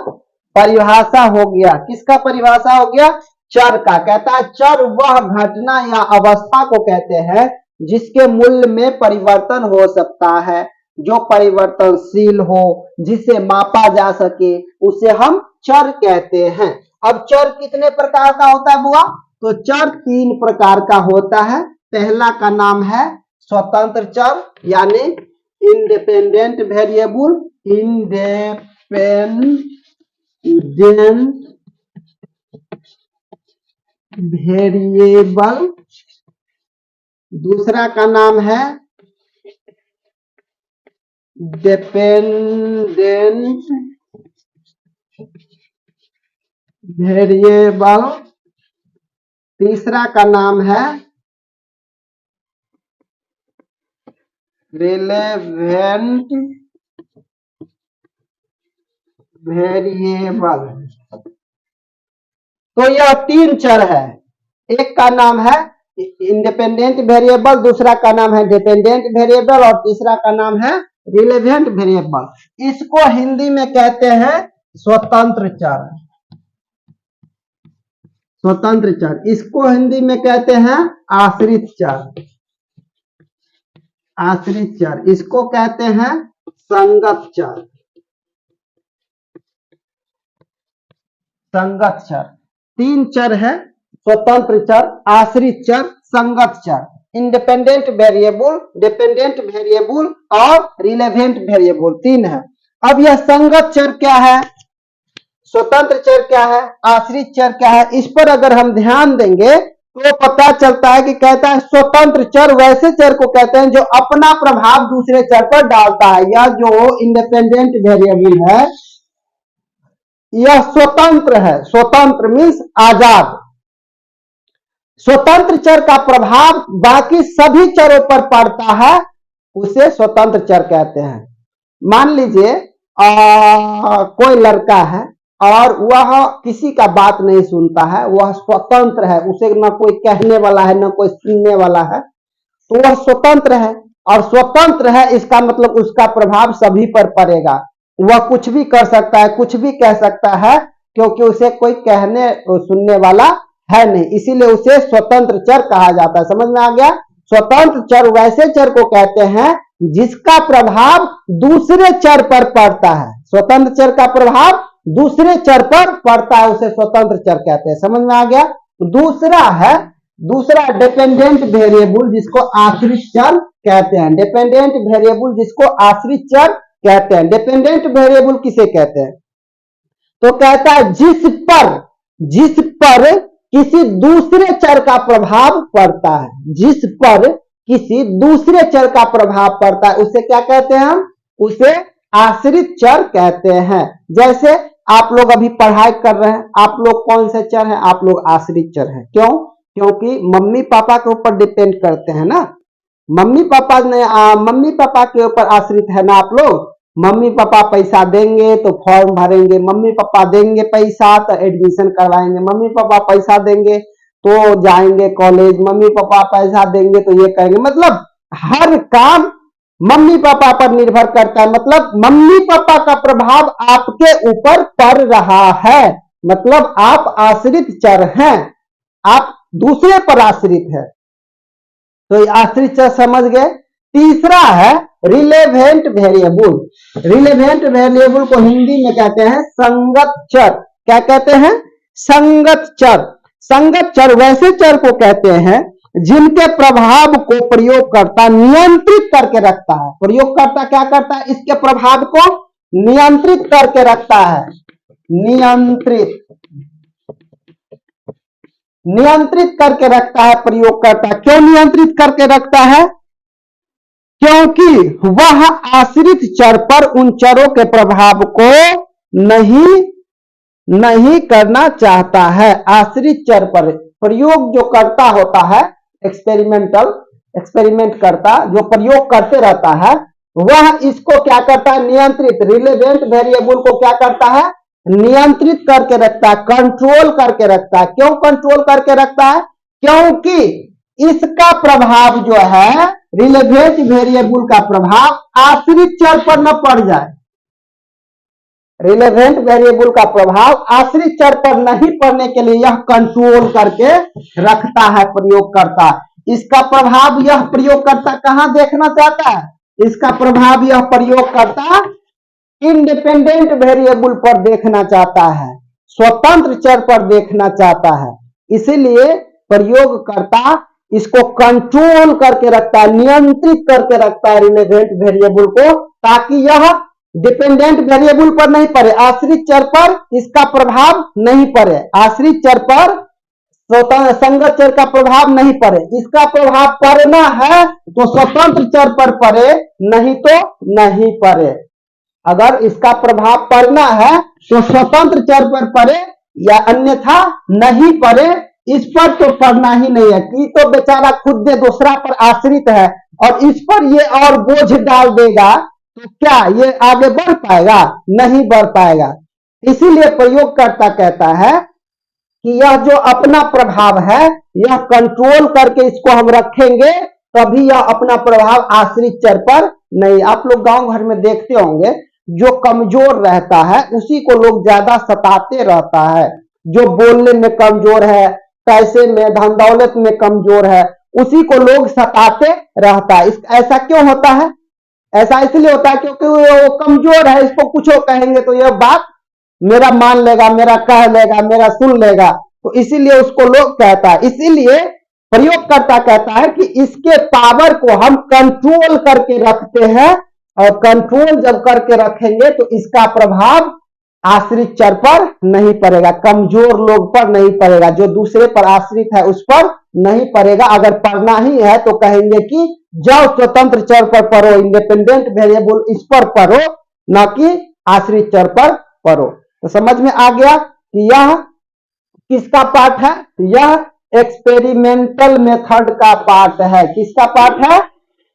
परिभाषा हो गया। किसका परिभाषा हो गया? चर का। कहता है चर वह घटना या अवस्था को कहते हैं जिसके मूल्य में परिवर्तन हो सकता है, जो परिवर्तनशील हो, जिसे मापा जा सके, उसे हम चर कहते हैं। अब चर कितने प्रकार का होता है बुआ? तो चर 3 प्रकार का होता है। पहला का नाम है स्वतंत्र चर, यानी इंडिपेंडेंट वेरिएबल, इंडिपेंडेंट वेरिएबल। दूसरा का नाम है डिपेंडेंट वेरिएबल। तीसरा का नाम है रिलेवेंट वेरिएबल। तो यह 3 चर है। एक का नाम है इंडिपेंडेंट वेरिएबल, दूसरा का नाम है डिपेंडेंट वेरिएबल और तीसरा का नाम है रिलेवेंट वेरिएबल। इसको हिंदी में कहते हैं स्वतंत्र चर। स्वतंत्र चर। इसको हिंदी में कहते हैं आश्रित चर। आश्रित चर। इसको कहते हैं संगत चर। संगत चर। 3 चर है, स्वतंत्र चर, आश्रित चर, संगत चर। इंडिपेंडेंट वेरिएबल, डिपेंडेंट वेरिएबल और रिलेवेंट वेरिएबल 3 है। अब यह संगत चर क्या है, स्वतंत्र चर क्या है, आश्रित चर क्या है, इस पर अगर हम ध्यान देंगे तो पता चलता है कि कहता है स्वतंत्र चर वैसे चर को कहते हैं जो अपना प्रभाव दूसरे चर पर डालता है। यह जो इंडिपेंडेंट वेरिएबल है यह स्वतंत्र है। स्वतंत्र मीन्स आजाद। स्वतंत्र चर का प्रभाव बाकी सभी चरों पर पड़ता है, उसे स्वतंत्र चर कहते हैं। मान लीजिए कोई लड़का है और वह किसी का बात नहीं सुनता है, वह स्वतंत्र है, उसे न कोई कहने वाला है न कोई सुनने वाला है, तो वह स्वतंत्र है। और स्वतंत्र है इसका मतलब उसका प्रभाव सभी पर पड़ेगा। वह कुछ भी कर सकता है, कुछ भी कह सकता है, क्योंकि उसे कोई कहने सुनने वाला है नहीं, इसीलिए उसे स्वतंत्र चर कहा जाता है। समझ में आ गया? स्वतंत्र चर वैसे चर को कहते हैं जिसका प्रभाव दूसरे चर पर पड़ता है। स्वतंत्र चर का प्रभाव दूसरे चर पर पड़ता है, उसे स्वतंत्र चर कहते हैं। समझ में आ गया? दूसरा डिपेंडेंट वेरिएबल जिसको आश्रित चर कहते हैं। डिपेंडेंट वेरिएबल जिसको आश्रित चर कहते हैं। डिपेंडेंट वेरिएबल किसे कहते हैं? तो कहता है जिस पर किसी दूसरे चर का प्रभाव पड़ता है। जिस पर किसी दूसरे चर का प्रभाव पड़ता है उसे क्या कहते हैं? हम उसे आश्रित चर कहते हैं। जैसे आप लोग अभी पढ़ाई कर रहे हैं, आप लोग कौन से चर हैं? आप लोग आश्रित चर हैं। क्यों? क्योंकि मम्मी पापा के ऊपर डिपेंड करते हैं ना। मम्मी पापा के ऊपर आश्रित है ना आप लोग। मम्मी पापा पैसा देंगे तो फॉर्म भरेंगे, मम्मी पापा देंगे पैसा तो एडमिशन करवाएंगे, मम्मी पापा पैसा देंगे तो जाएंगे कॉलेज, मम्मी पापा पैसा देंगे तो ये करेंगे। मतलब हर काम मम्मी पापा पर निर्भर करता है। मतलब मम्मी पापा का प्रभाव आपके ऊपर पड़ रहा है, मतलब आप आश्रित चर हैं, आप दूसरे पर आश्रित है। तो आश्रित चर समझ गए। तीसरा है रिलेवेंट वेरिएबल। रिलेवेंट वेरिएबल को हिंदी में कहते हैं संगत चर। क्या कहते हैं? संगत चर। संगत चर वैसे चर को कहते हैं जिनके प्रभाव को प्रयोगकर्ता नियंत्रित करके रखता है। प्रयोगकर्ता क्या करता है? इसके प्रभाव को नियंत्रित करके रखता है। नियंत्रित करके रखता है प्रयोगकर्ता। क्यों नियंत्रित करके रखता है? क्योंकि वह आश्रित चर पर उन चरों के प्रभाव को नहीं करना चाहता है। आश्रित चर पर प्रयोग जो करता होता है, एक्सपेरिमेंट करता, जो प्रयोग करते रहता है, वह इसको क्या करता है? नियंत्रित। रिलेवेंट वेरिएबल को क्या करता है? नियंत्रित करके रखता है, कंट्रोल करके रखता है। क्यों कंट्रोल करके रखता है? क्योंकि इसका प्रभाव जो है, रिलेवेंट वेरिएबल का प्रभाव आश्रित चर पर न पड़ जाए। रिलेवेंट वेरिएबल का प्रभाव आश्रित चर पर नहीं पड़ने के लिए यह कंट्रोल करके रखता है प्रयोगकर्ता। इसका प्रभाव यह प्रयोगकर्ता कहां देखना चाहता है? इसका प्रभाव यह प्रयोगकर्ता इंडिपेंडेंट वेरिएबल पर देखना चाहता है, स्वतंत्र चर पर देखना चाहता है। इसीलिए प्रयोगकर्ता इसको कंट्रोल करके रखता है, नियंत्रित करके रखता है रिलेवेंट वेरिएबल को, ताकि यह डिपेंडेंट वेरिएबल पर नहीं पड़े, आश्रित चर पर इसका प्रभाव नहीं पड़े। आश्रित चर पर संगत चर का प्रभाव नहीं पड़े। इसका प्रभाव पड़ना है तो स्वतंत्र चर पर पड़े, नहीं तो नहीं पड़े। अगर इसका प्रभाव पड़ना है तो स्वतंत्र चर पर पड़े या अन्यथा नहीं पड़े। इस पर तो पड़ना ही नहीं है कि तो बेचारा खुद दे दूसरा पर आश्रित है और इस पर ये और बोझ डाल देगा तो क्या ये आगे बढ़ पाएगा? नहीं बढ़ पाएगा। इसीलिए प्रयोगकर्ता कहता है कि यह जो अपना प्रभाव है यह कंट्रोल करके इसको हम रखेंगे, तभी यह अपना प्रभाव आश्रित चर पर नहीं। आप लोग गांव घर में देखते होंगे, जो कमजोर रहता है उसी को लोग ज्यादा सताते रहता है। जो बोलने में कमजोर है, पैसे में, धन दौलत में कमजोर है, उसी को लोग सताते रहता है। ऐसा क्यों होता है? ऐसा इसलिए होता है क्योंकि वो कमजोर है, इसको कुछ कहेंगे तो यह बात मेरा मान लेगा, मेरा कह लेगा, मेरा सुन लेगा, तो इसीलिए उसको लोग कहता है। इसीलिए प्रयोगकर्ता कहता है कि इसके पावर को हम कंट्रोल करके रखते हैं, और कंट्रोल जब करके रखेंगे तो इसका प्रभाव आश्रित चर पर नहीं पड़ेगा, कमजोर लोग पर नहीं पड़ेगा, जो दूसरे पर आश्रित है उस पर नहीं पड़ेगा। अगर पढ़ना ही है तो कहेंगे कि जाओ स्वतंत्र चर पर पढ़ो, इंडिपेंडेंट वेरिएबल इस पर पढ़ो, न कि आश्रित चर पर पढ़ो। तो समझ में आ गया कि यह किसका पार्ट है? यह एक्सपेरिमेंटल मेथड का पार्ट है। किसका पार्ट है?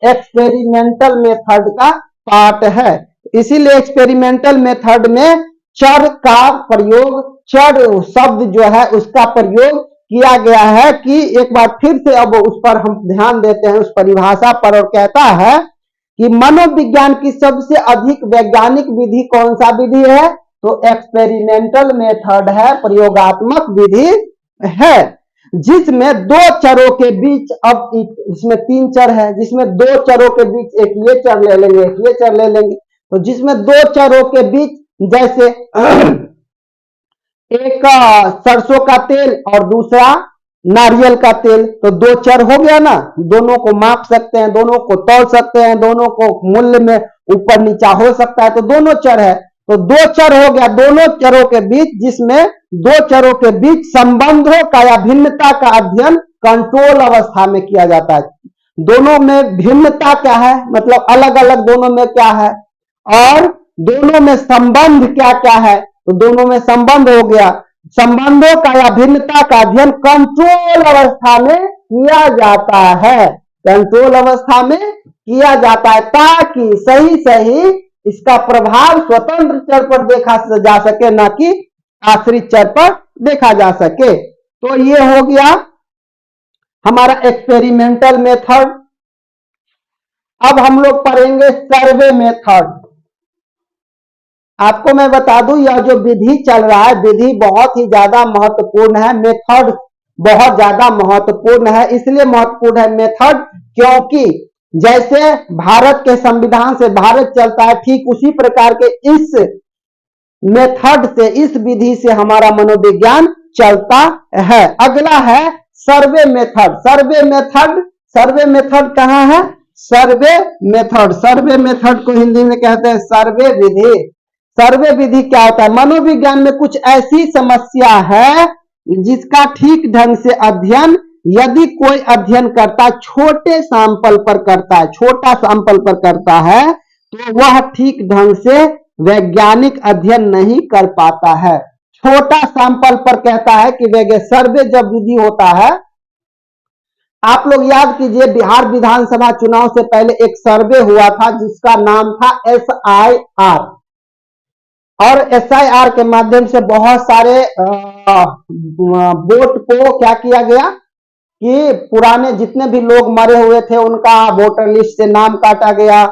एक्सपेरिमेंटल मेथड का पार्ट है। इसीलिए एक्सपेरिमेंटल मेथड में चर का प्रयोग, चर शब्द जो है उसका प्रयोग किया गया है कि एक बार फिर से अब उस पर हम ध्यान देते हैं, उस परिभाषा पर, और कहता है कि मनोविज्ञान की सबसे अधिक वैज्ञानिक विधि कौन सा विधि है? तो एक्सपेरिमेंटल मेथड है, प्रयोगात्मक विधि है, जिसमें दो चरों के बीच, अब इसमें 3 चर है, जिसमें 2 चरों के बीच एक ये चर ले लेंगे, एक ये चर ले लेंगे, तो जिसमें 2 चरों के बीच, जैसे एक सरसों का तेल और दूसरा नारियल का तेल, तो 2 चर हो गया ना, दोनों को माप सकते हैं, दोनों को तौल सकते हैं, दोनों को मूल्य में ऊपर नीचा हो सकता है, तो दोनों चर है, तो 2 चर हो गया दोनों चरों के बीच, जिसमें 2 चरों के बीच संबंधों का या भिन्नता का अध्ययन कंट्रोल अवस्था में किया जाता है। दोनों में भिन्नता क्या है, मतलब अलग अलग दोनों में क्या है, और दोनों में संबंध क्या क्या है, तो दोनों में संबंध हो गया। संबंधों का या भिन्नता का अध्ययन कंट्रोल अवस्था में किया जाता है, कंट्रोल अवस्था में किया जाता है, ताकि सही सही इसका प्रभाव स्वतंत्र चर पर देखा जा सके, ना कि आश्रित चर पर देखा जा सके। तो ये हो गया हमारा एक्सपेरिमेंटल मेथड। अब हम लोग पढ़ेंगे सर्वे मेथड। आपको मैं बता दूं, यह जो विधि चल रहा है, विधि बहुत ही ज्यादा महत्वपूर्ण है, मेथड बहुत ज्यादा महत्वपूर्ण है। इसलिए महत्वपूर्ण है मेथड, क्योंकि जैसे भारत के संविधान से भारत चलता है, ठीक उसी प्रकार के इस मेथड से, इस विधि से हमारा मनोविज्ञान चलता है। अगला है survey method. Survey method, survey method कहाँ है? सर्वे मेथड, सर्वे मेथड को हिंदी में कहते हैं सर्वे विधि। सर्वे विधि क्या होता है? मनोविज्ञान में कुछ ऐसी समस्या है जिसका ठीक ढंग से अध्ययन यदि कोई अध्ययन करता, छोटे सैंपल पर करता है, छोटा सैंपल पर करता है, तो वह ठीक ढंग से वैज्ञानिक अध्ययन नहीं कर पाता है। छोटा सैंपल पर कहता है कि सर्वे जब विधि होता है, आप लोग याद कीजिए बिहार विधानसभा चुनाव से पहले एक सर्वे हुआ था जिसका नाम था SIR, और SIR के माध्यम से बहुत सारे वोट को क्या किया गया कि पुराने जितने भी लोग मरे हुए थे उनका वोटर लिस्ट से नाम काटा गया,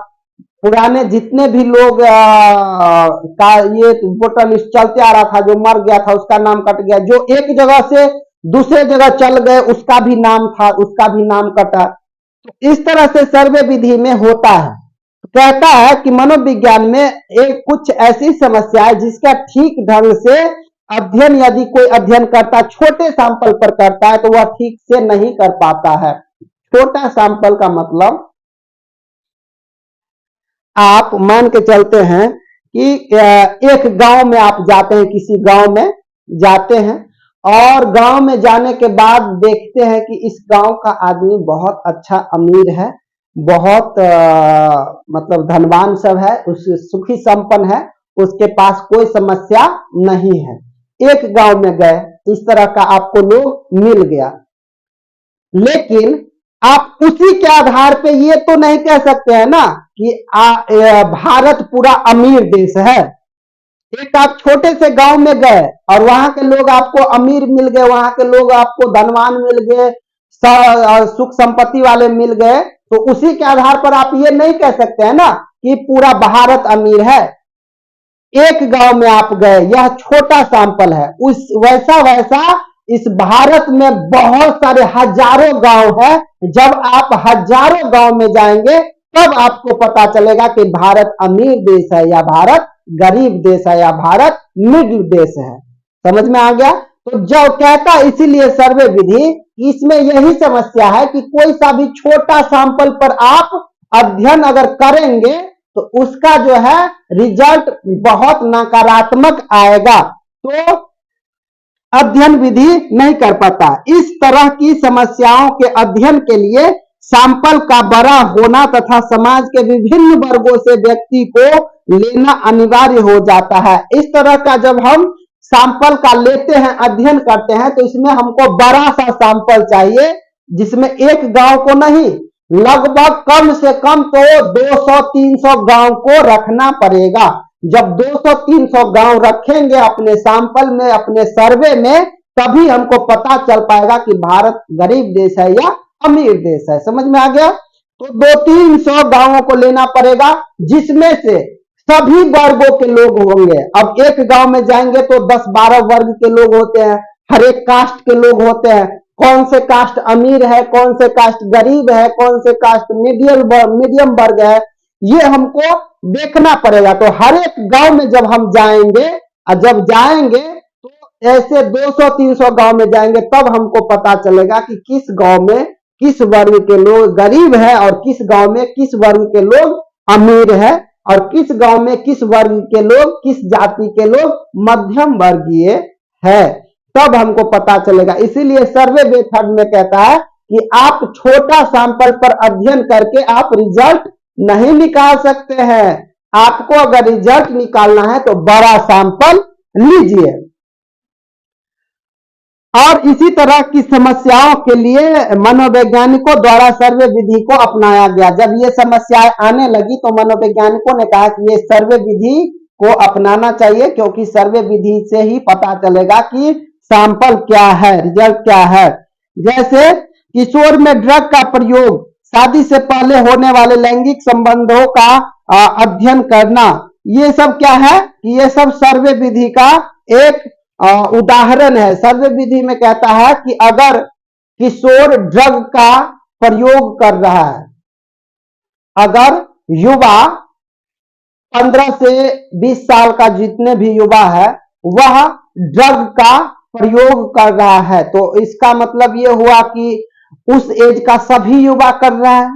पुराने जितने भी लोग का ये वोटर लिस्ट चलते आ रहा था, जो मर गया था उसका नाम कट गया, जो एक जगह से दूसरे जगह चल गए उसका भी नाम था, उसका भी नाम कटा। तो इस तरह से सर्वे विधि में होता है। कहता है कि मनोविज्ञान में एक कुछ ऐसी समस्या है जिसका ठीक ढंग से अध्ययन यदि कोई अध्ययन करता, छोटे सैंपल पर करता है, तो वह ठीक से नहीं कर पाता है। छोटा सैंपल का मतलब, आप मान के चलते हैं कि एक गांव में आप जाते हैं, किसी गांव में जाते हैं, और गांव में जाने के बाद देखते हैं कि इस गांव का आदमी बहुत अच्छा अमीर है, बहुत मतलब धनवान सब है, उस सुखी संपन्न है, उसके पास कोई समस्या नहीं है। एक गांव में गए, इस तरह का आपको लोग मिल गया, लेकिन आप उसी के आधार पे ये तो नहीं कह सकते हैं ना कि भारत पूरा अमीर देश है। एक आप छोटे से गांव में गए और वहां के लोग आपको अमीर मिल गए, वहां के लोग आपको धनवान मिल गए, सुख संपत्ति वाले मिल गए, तो उसी के आधार पर आप ये नहीं कह सकते हैं ना कि पूरा भारत अमीर है। एक गांव में आप गए, यह छोटा सैंपल है, उस वैसा वैसा इस भारत में बहुत सारे हजारों गांव है। जब आप हजारों गांव में जाएंगे तब आपको पता चलेगा कि भारत अमीर देश है या भारत गरीब देश है या भारत मिडिल देश है। समझ में आ गया? तो जो कहता, इसीलिए सर्वे विधि, इसमें यही समस्या है कि कोई सा भी छोटा सैंपल पर आप अध्ययन अगर करेंगे तो उसका जो है रिजल्ट बहुत नकारात्मक आएगा। तो अध्ययन विधि नहीं कर पाता। इस तरह की समस्याओं के अध्ययन के लिए सैंपल का बड़ा होना तथा समाज के विभिन्न वर्गों से व्यक्ति को लेना अनिवार्य हो जाता है। इस तरह का जब हम सैंपल का लेते हैं, अध्ययन करते हैं, तो इसमें हमको बड़ा सा सैंपल चाहिए, जिसमें एक गांव को नहीं, लगभग कम से कम तो 200-300 गांव को रखना पड़ेगा। जब 200-300 गांव रखेंगे अपने सैंपल में, अपने सर्वे में, तभी हमको पता चल पाएगा कि भारत गरीब देश है या अमीर देश है। समझ में आ गया? तो 200-300 गांवों को लेना पड़ेगा, जिसमें से सभी वर्गों के लोग होंगे। अब एक गांव में जाएंगे तो 10-12 वर्ग के लोग होते हैं, हर एक कास्ट के लोग होते हैं। कौन से कास्ट अमीर है, कौन से कास्ट गरीब है, कौन से कास्ट मीडियम वर्ग है, ये हमको देखना पड़ेगा। तो हर एक गांव में जब हम जाएंगे, जब जाएंगे तो ऐसे 200-300 गांव में जाएंगे, तब हमको पता चलेगा कि किस गांव में किस वर्ग के लोग गरीब है और किस गांव में किस वर्ग के लोग अमीर है, और किस गांव में किस वर्ग के लोग, किस जाति के लोग मध्यम वर्गीय है। तब हमको पता चलेगा। इसीलिए सर्वे मेथड में कहता है कि आप छोटा सैंपल पर अध्ययन करके आप रिजल्ट नहीं निकाल सकते हैं। आपको अगर रिजल्ट निकालना है तो बड़ा सैंपल लीजिए। और इसी तरह की समस्याओं के लिए मनोवैज्ञानिकों द्वारा सर्वे विधि को अपनाया गया। जब ये समस्याएं आने लगी तो मनोवैज्ञानिकों ने कहा कि ये सर्वे विधि को अपनाना चाहिए, क्योंकि सर्वे विधि से ही पता चलेगा कि सैंपल क्या है, रिजल्ट क्या है। जैसे किशोर में ड्रग का प्रयोग, शादी से पहले होने वाले लैंगिक संबंधों का अध्ययन करना, ये सब क्या है कि ये सब सर्वे विधि का एक उदाहरण है। सर्वे विधि में कहता है कि अगर किशोर ड्रग का प्रयोग कर रहा है, अगर युवा 15 से 20 साल का जितने भी युवा है वह ड्रग का प्रयोग कर रहा है, तो इसका मतलब ये हुआ कि उस एज का सभी युवा कर रहा है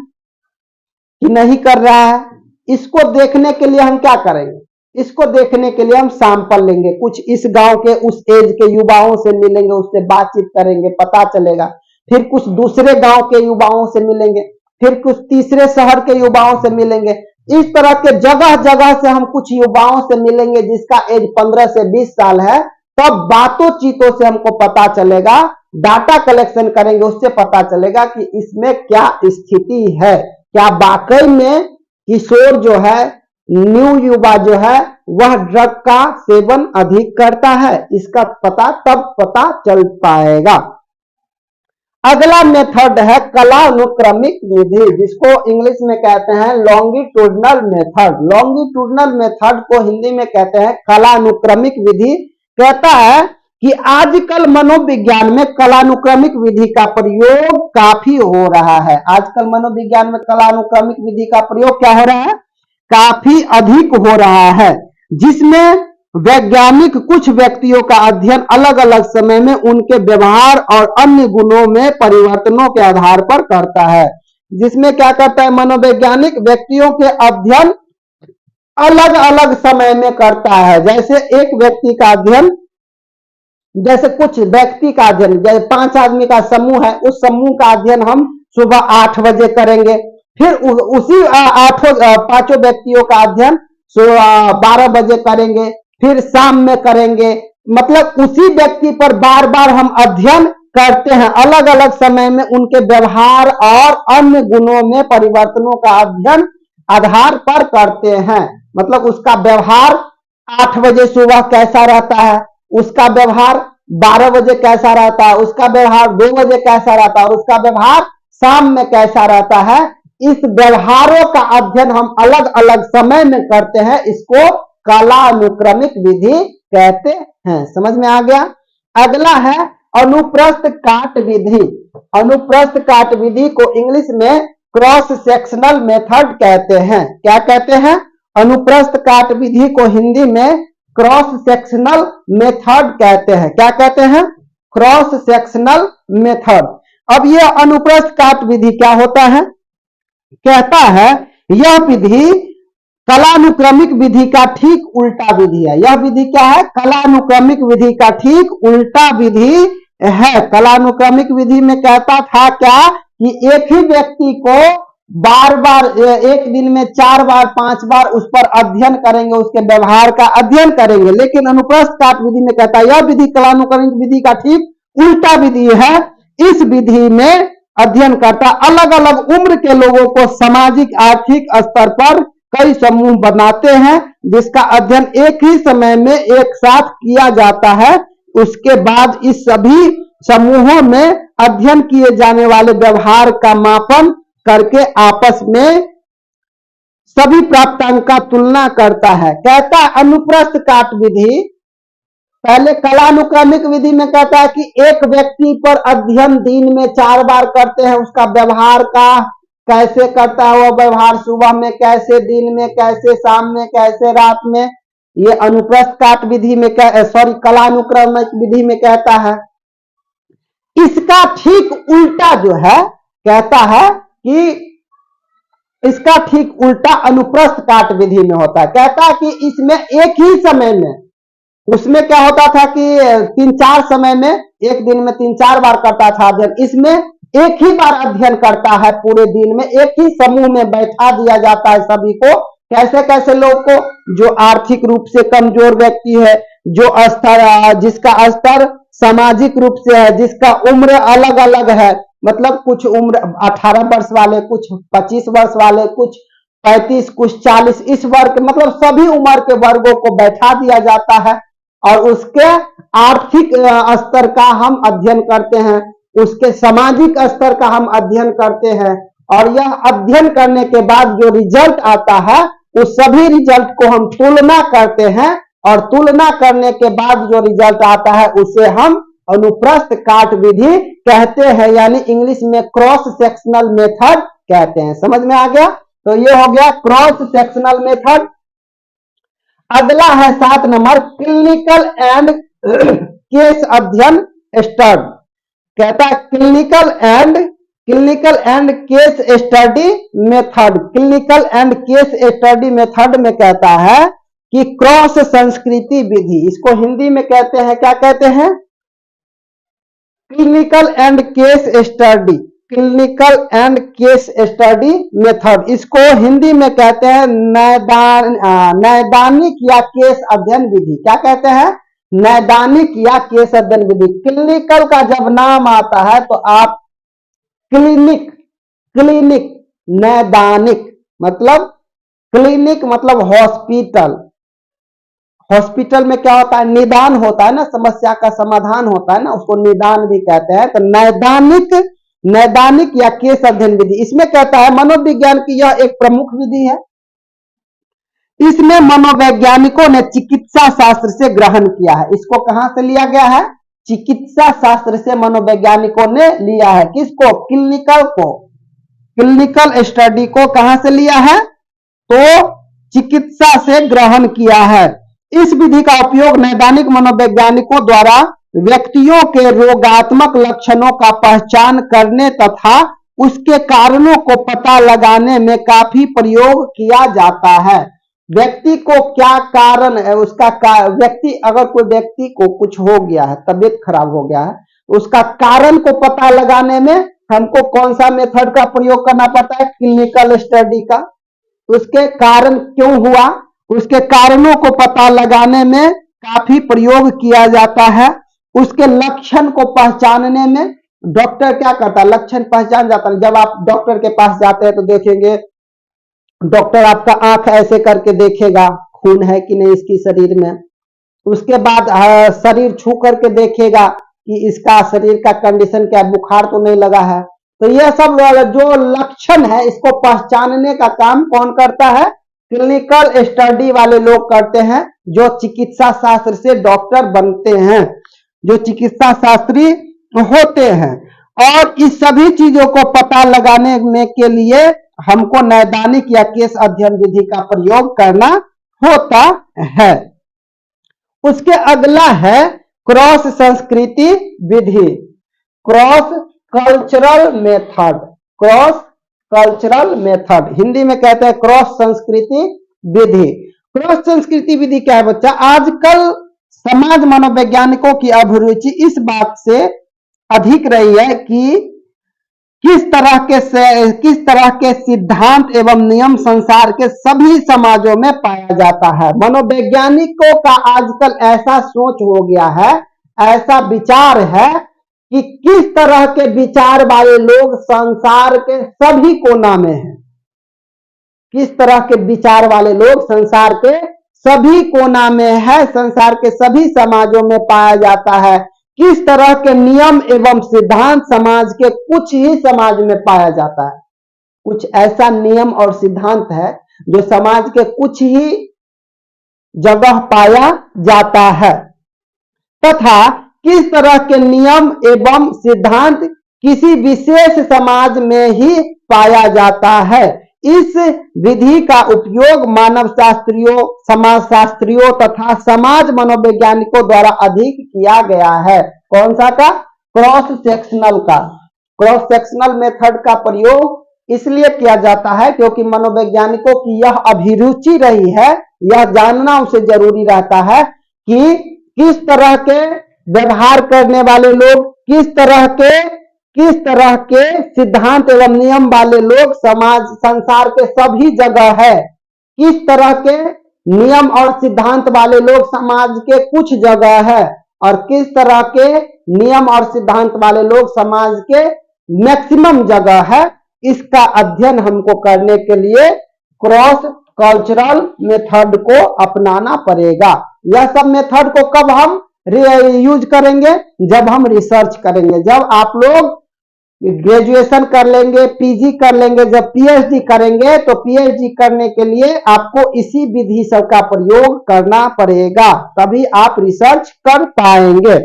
कि नहीं कर रहा है। इसको देखने के लिए हम क्या करेंगे? इसको देखने के लिए हम सैंपल लेंगे, कुछ इस गांव के उस एज के युवाओं से मिलेंगे, उससे बातचीत करेंगे, पता चलेगा। फिर कुछ दूसरे गांव के युवाओं से मिलेंगे, फिर कुछ तीसरे शहर के युवाओं से मिलेंगे। इस तरह के जगह जगह से हम कुछ युवाओं से मिलेंगे जिसका एज 15 से 20 साल है। तब बातों चीतों से हमको पता चलेगा, डाटा कलेक्शन करेंगे, उससे पता चलेगा कि इसमें क्या स्थिति है, क्या वाकई में किशोर जो है, न्यू युवा जो है, वह ड्रग का सेवन अधिक करता है। इसका पता तब पता चल पाएगा। अगला मेथड है कालानुक्रमिक विधि, जिसको इंग्लिश में कहते हैं लॉन्गिट्यूडनल मेथड। लॉन्गिट्यूडनल मेथड को हिंदी में कहते हैं कालानुक्रमिक विधि। कहता है कि आजकल मनोविज्ञान में कालानुक्रमिक विधि का प्रयोग काफी हो रहा है। आजकल मनोविज्ञान में कालानुक्रमिक विधि का प्रयोग क्या हो रहा है? काफी अधिक हो रहा है, जिसमें वैज्ञानिक कुछ व्यक्तियों का अध्ययन अलग अलग समय में उनके व्यवहार और अन्य गुणों में परिवर्तनों के आधार पर करता है। जिसमें क्या करता है? मनोवैज्ञानिक व्यक्तियों के अध्ययन अलग अलग समय में करता है। जैसे एक व्यक्ति का अध्ययन, जैसे कुछ व्यक्ति का अध्ययन, जैसे 5 आदमी का समूह है, उस समूह का अध्ययन हम सुबह 8 बजे करेंगे। फिर उसी 5 व्यक्तियों का अध्ययन 12 बजे करेंगे, फिर शाम में करेंगे। मतलब उसी व्यक्ति पर बार बार हम अध्ययन करते हैं, अलग अलग समय में उनके व्यवहार और अन्य गुणों में परिवर्तनों का अध्ययन आधार पर करते हैं। मतलब उसका व्यवहार 8 बजे सुबह कैसा रहता है, उसका व्यवहार 12 बजे कैसा रहता है, उसका व्यवहार 2 बजे कैसा रहता है, और उसका व्यवहार शाम में कैसा रहता है। इस व्यवहारों का अध्ययन हम अलग अलग समय में करते हैं। इसको कालानुक्रमिक विधि कहते हैं। समझ में आ गया? अगला है अनुप्रस्थ काट विधि। अनुप्रस्थ काट विधि को इंग्लिश में क्रॉस सेक्शनल मेथड कहते हैं। क्या कहते हैं? अनुप्रस्थ काट विधि को हिंदी में क्रॉस सेक्शनल मेथड कहते हैं। क्या कहते हैं? Cross sectional method. अब यह अनुप्रस्थ काट विधि क्या होता है? कहता है यह विधि कलानुक्रमिक विधि का ठीक उल्टा विधि है। यह विधि क्या है? कलानुक्रमिक विधि का ठीक उल्टा विधि है। कलानुक्रमिक विधि में कहता था क्या कि एक ही व्यक्ति को बार बार एक दिन में 4 बार 5 बार उस पर अध्ययन करेंगे, उसके व्यवहार का अध्ययन करेंगे। लेकिन अनुप्रस्थ काट विधि में कहता है यह विधि कलानुक्रमिक विधि का ठीक उल्टा विधि है। इस विधि में अध्ययन करता अलग अलग उम्र के लोगों को सामाजिक आर्थिक स्तर पर कई समूह बनाते हैं, जिसका अध्ययन एक ही समय में एक साथ किया जाता है। उसके बाद इस सभी समूहों में अध्ययन किए जाने वाले व्यवहार का मापन करके आपस में सभी प्राप्तांक का तुलना करता है। कहता है अनुप्रस्थ काट विधि, पहले कलानुक्रमिक विधि में कहता है कि एक व्यक्ति पर अध्ययन दिन में 4 बार करते हैं, उसका व्यवहार का कैसे करता है, वो व्यवहार सुबह में कैसे, दिन में कैसे, शाम में कैसे, रात में। ये अनुप्रस्थ काट विधि में कलानुक्रमिक विधि में कहता है। इसका ठीक उल्टा जो है कहता है कि इसका ठीक उल्टा अनुप्रस्थ काट विधि में होता है। कहता है कि इसमें एक ही समय में, उसमें क्या होता था कि 3-4 समय में एक दिन में 3-4 बार करता था अध्ययन, इसमें एक ही बार अध्ययन करता है पूरे दिन में। एक ही समूह में बैठा दिया जाता है सभी को। कैसे कैसे लोग को? जो आर्थिक रूप से कमजोर व्यक्ति है, जो स्तर जिसका स्तर सामाजिक रूप से है, जिसका उम्र अलग अलग है, मतलब कुछ उम्र 18 वर्ष वाले, कुछ 25 वर्ष वाले, कुछ 35, कुछ 40, इस वर्ग मतलब सभी उम्र के वर्गों को बैठा दिया जाता है और उसके आर्थिक स्तर का हम अध्ययन करते हैं, उसके सामाजिक स्तर का हम अध्ययन करते हैं। और यह अध्ययन करने के बाद जो रिजल्ट आता है उस सभी रिजल्ट को हम तुलना करते हैं और तुलना करने के बाद जो रिजल्ट आता है उसे हम अनुप्रस्थ काट विधि कहते हैं, यानी इंग्लिश में क्रॉस सेक्शनल मेथड कहते हैं। समझ में आ गया? तो ये हो गया क्रॉस सेक्शनल मेथड। अगला है 7 नंबर क्लिनिकल एंड केस अध्ययन स्टडी। कहता है clinical and case study method. Clinical and case study method में कहता है कि क्रॉस संस्कृति विधि, इसको हिंदी में कहते हैं, क्या कहते हैं? Clinical and case study, clinical and case study method. इसको हिंदी में कहते हैं नैदानिक या केस अध्ययन विधि। क्या कहते हैं? नैदानिक या केस अध्ययन विधि। क्लिनिकल का जब नाम आता है तो आप क्लिनिक नैदानिक मतलब क्लिनिक मतलब हॉस्पिटल। हॉस्पिटल में क्या होता है? निदान होता है ना, समस्या का समाधान होता है ना, उसको निदान भी कहते हैं। तो नैदानिक या केस अध्ययन विधि, इसमें कहता है मनोविज्ञान की यह एक प्रमुख विधि है। इसमें मनोवैज्ञानिकों ने चिकित्सा शास्त्र से ग्रहण किया है। इसको कहां से लिया गया है? चिकित्सा शास्त्र से मनोवैज्ञानिकों ने लिया है। किसको? क्लिनिकल को। क्लिनिकल स्टडी को कहां से लिया है? तो चिकित्सा से ग्रहण किया है। इस विधि का उपयोग नैदानिक मनोवैज्ञानिकों द्वारा व्यक्तियों के रोगात्मक लक्षणों का पहचान करने तथा उसके कारणों को पता लगाने में काफी प्रयोग किया जाता है। व्यक्ति को क्या कारण है उसका व्यक्ति अगर कोई व्यक्ति को कुछ हो गया है, तबीयत खराब हो गया है, तो उसका कारण को पता लगाने में हमको कौन सा मेथड का प्रयोग करना पड़ता है? क्लिनिकल स्टडी का। उसके कारण क्यों हुआ, उसके कारणों को पता लगाने में काफी प्रयोग किया जाता है। उसके लक्षण को पहचानने में डॉक्टर क्या करता है? लक्षण पहचान जाता है। जब आप डॉक्टर के पास जाते हैं तो देखेंगे डॉक्टर आपका आंख ऐसे करके देखेगा खून है कि नहीं इसकी शरीर में। उसके बाद शरीर छू करके देखेगा कि इसका शरीर का कंडीशन क्या है, बुखार तो नहीं लगा है। तो यह सब जो लक्षण है इसको पहचानने का काम कौन करता है? क्लिनिकल स्टडी वाले लोग करते हैं, जो चिकित्सा शास्त्र से डॉक्टर बनते हैं, जो चिकित्सा शास्त्री होते हैं। और इस सभी चीजों को पता लगाने के लिए हमको नैदानिक या केस अध्ययन विधि का प्रयोग करना होता है। उसके अगला है क्रॉस संस्कृति विधि, cross cultural method. Cross cultural method Hindi में कहते हैं क्रॉस संस्कृति विधि। क्रॉस संस्कृति विधि क्या है बच्चा? आजकल समाज मनोवैज्ञानिकों की अभिरुचि इस बात से अधिक रही है कि किस तरह के सिद्धांत एवं नियम संसार के सभी समाजों में पाया जाता है। मनोवैज्ञानिकों का आजकल ऐसा सोच हो गया है, ऐसा विचार है कि किस तरह के विचार वाले लोग संसार के सभी कोना में हैं। किस तरह के विचार वाले लोग संसार के सभी कोना में है, संसार के सभी समाजों में पाया जाता है। किस तरह के नियम एवं सिद्धांत समाज के कुछ ही समाज में पाया जाता है। कुछ ऐसा नियम और सिद्धांत है जो समाज के कुछ ही जगह पाया जाता है, तथा किस तरह के नियम एवं सिद्धांत किसी विशेष समाज में ही पाया जाता है। इस विधि का उपयोग मानव शास्त्रियों, समाज शास्त्रियों तथा समाज मनोवैज्ञानिकों द्वारा अधिक किया गया है। कौन सा का? क्रॉस सेक्शनल का। क्रॉस सेक्शनल मेथड का प्रयोग इसलिए किया जाता है क्योंकि मनोवैज्ञानिकों की यह अभिरुचि रही है, यह जानना उसे जरूरी रहता है कि किस तरह के व्यवहार करने वाले लोग, किस तरह के सिद्धांत एवं नियम वाले लोग समाज संसार के सभी जगह है। किस तरह के नियम और सिद्धांत वाले लोग समाज के कुछ जगह है और किस तरह के नियम और सिद्धांत वाले लोग समाज के मैक्सिमम जगह है। इसका अध्ययन हमको करने के लिए क्रॉस कल्चरल मेथड को अपनाना पड़ेगा। यह सब मेथड को कब हम यूज करेंगे? जब हम रिसर्च करेंगे। जब आप लोग ग्रेजुएशन कर लेंगे, पीजी कर लेंगे, जब पीएचडी करेंगे तो पीएचडी करने के लिए आपको इसी विधि सब का प्रयोग करना पड़ेगा, तभी आप रिसर्च कर पाएंगे।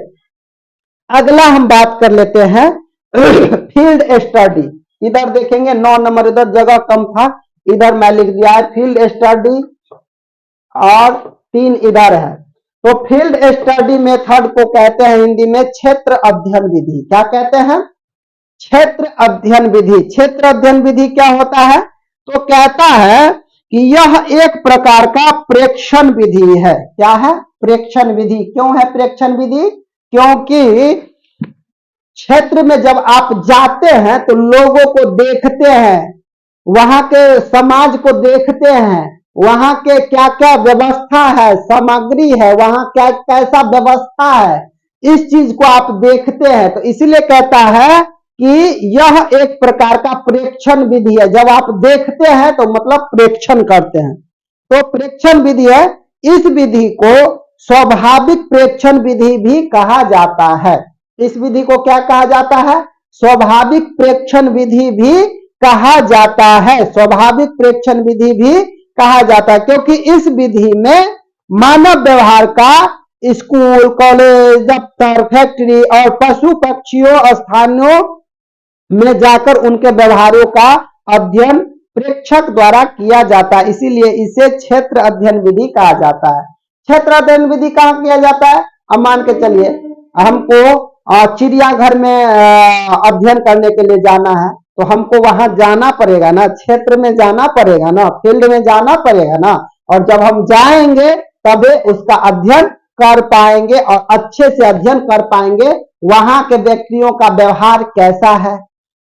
अगला हम बात कर लेते हैं फील्ड स्टडी। इधर देखेंगे 9 नंबर, इधर जगह कम था, इधर मैं लिख दिया है फील्ड स्टडी और 3 इधर है। तो फील्ड स्टडी मेथड को कहते हैं हिंदी में क्षेत्र अध्ययन विधि। क्या कहते हैं? क्षेत्र अध्ययन विधि। क्षेत्र अध्ययन विधि क्या होता है? तो कहता है कि यह एक प्रकार का प्रेक्षण विधि है। क्या है? प्रेक्षण विधि। क्यों है प्रेक्षण विधि? क्योंकि क्षेत्र में जब आप जाते हैं तो लोगों को देखते हैं, वहां के समाज को देखते हैं, वहां के क्या क्या व्यवस्था है, सामग्री है, वहां क्या कैसा व्यवस्था है, इस चीज को आप देखते हैं। तो इसलिए कहता है कि यह एक प्रकार का प्रेक्षण विधि है। जब आप देखते हैं तो मतलब प्रेक्षण करते हैं, तो प्रेक्षण विधि है। इस विधि को स्वाभाविक प्रेक्षण विधि भी कहा जाता है। इस विधि को क्या कहा जाता है? स्वाभाविक प्रेक्षण विधि भी कहा जाता है। स्वाभाविक प्रेक्षण विधि भी कहा जाता है क्योंकि इस विधि में मानव व्यवहार का स्कूल, कॉलेज, दफ्तर, फैक्ट्री और पशु पक्षियों स्थानों में जाकर उनके व्यवहारों का अध्ययन प्रेक्षक द्वारा किया जाता है। इसीलिए इसे क्षेत्र अध्ययन विधि कहा जाता है। क्षेत्र अध्ययन विधि कहाँ किया जाता है? अब मान के चलिए हमको चिड़ियाघर में अध्ययन करने के लिए जाना है, तो हमको वहां जाना पड़ेगा ना, क्षेत्र में जाना पड़ेगा ना, फील्ड में जाना पड़ेगा ना, और जब हम जाएंगे तभी उसका अध्ययन कर पाएंगे और अच्छे से अध्ययन कर पाएंगे। वहां के व्यक्तियों का व्यवहार कैसा है,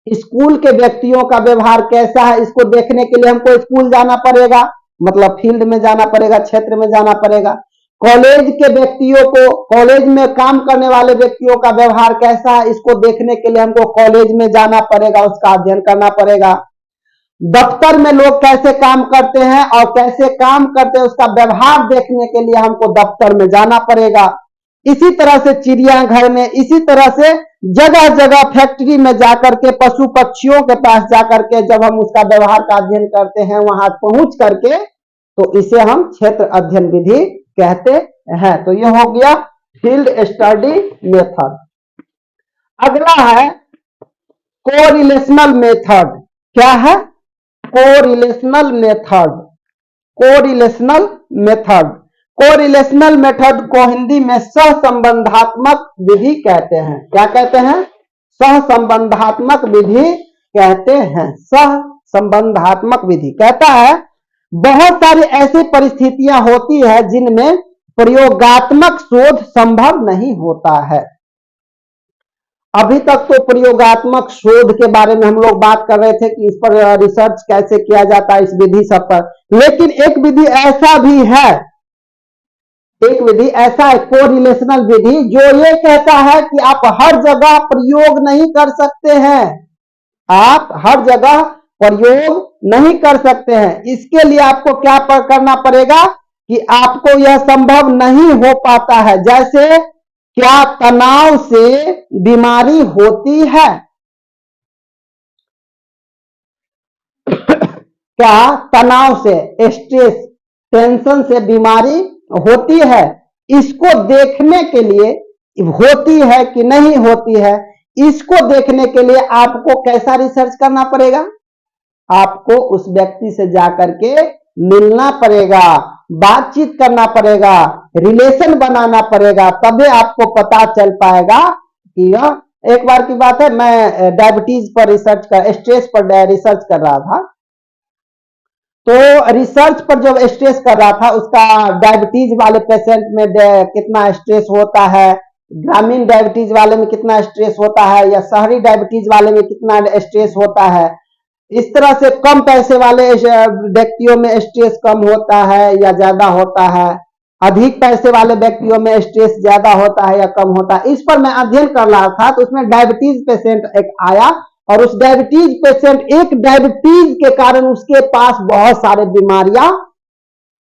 स्कूल के व्यक्तियों का व्यवहार कैसा है, इसको देखने के लिए हमको स्कूल जाना पड़ेगा, मतलब फील्ड में जाना पड़ेगा, क्षेत्र में जाना पड़ेगा। कॉलेज के व्यक्तियों को, कॉलेज में काम करने वाले व्यक्तियों का व्यवहार कैसा है, इसको देखने के लिए हमको कॉलेज में जाना पड़ेगा, उसका अध्ययन करना पड़ेगा। दफ्तर में लोग कैसे काम करते हैं और कैसे काम करते हैं उसका व्यवहार देखने के लिए हमको दफ्तर में जाना पड़ेगा। इसी तरह से चिड़ियाघर में, इसी तरह से जगह जगह फैक्ट्री में जाकर के, पशु पक्षियों के पास जाकर के जब हम उसका व्यवहार का अध्ययन करते हैं वहां पहुंच करके, तो इसे हम क्षेत्र अध्ययन विधि कहते हैं। तो यह हो गया फील्ड स्टडी मेथड। अगला है कोरिलेशनल मेथड। क्या है? Correlational method. Correlational method. Correlational method को हिंदी में सहसंबंधात्मक विधि कहते हैं। क्या कहते हैं? सहसंबंधात्मक विधि कहते हैं। सहसंबंधात्मक विधि कहता है बहुत सारी ऐसी परिस्थितियां होती है जिनमें प्रयोगात्मक शोध संभव नहीं होता है। अभी तक तो प्रयोगात्मक शोध के बारे में हम लोग बात कर रहे थे कि इस पर रिसर्च कैसे किया जाता है, इस विधि सब पर, लेकिन एक विधि ऐसा भी है, एक विधि ऐसा है कोरिलेशनल विधि, जो ये कहता है कि आप हर जगह प्रयोग नहीं कर सकते हैं, आप हर जगह प्रयोग नहीं कर सकते हैं। इसके लिए आपको क्या करना पड़ेगा कि आपको यह संभव नहीं हो पाता है। जैसे क्या तनाव से बीमारी होती है? क्या तनाव से, स्ट्रेस, टेंशन से बीमारी होती है? इसको देखने के लिए, होती है कि नहीं होती है, इसको देखने के लिए आपको कैसा रिसर्च करना पड़ेगा? आपको उस व्यक्ति से जाकर के मिलना पड़ेगा, बातचीत करना पड़ेगा, रिलेशन बनाना पड़ेगा, तभी आपको पता चल पाएगा कि यह एक बार की बात है, मैं डायबिटीज पर रिसर्च कर, स्ट्रेस पर रिसर्च कर रहा था। तो रिसर्च पर जब स्ट्रेस कर रहा था, उसका डायबिटीज वाले पेशेंट में कितना स्ट्रेस होता है, ग्रामीण डायबिटीज वाले में कितना स्ट्रेस होता है, या शहरी डायबिटीज वाले में कितना स्ट्रेस होता है, इस तरह से कम पैसे वाले व्यक्तियों में स्ट्रेस कम होता है या ज्यादा होता है, अधिक पैसे वाले व्यक्तियों में स्ट्रेस ज्यादा होता है या कम होता है, इस पर मैं अध्ययन कर रहा था। तो उसमें डायबिटीज पेशेंट एक आया, और उस डायबिटीज पेशेंट, एक डायबिटीज के कारण उसके पास बहुत सारे बीमारियां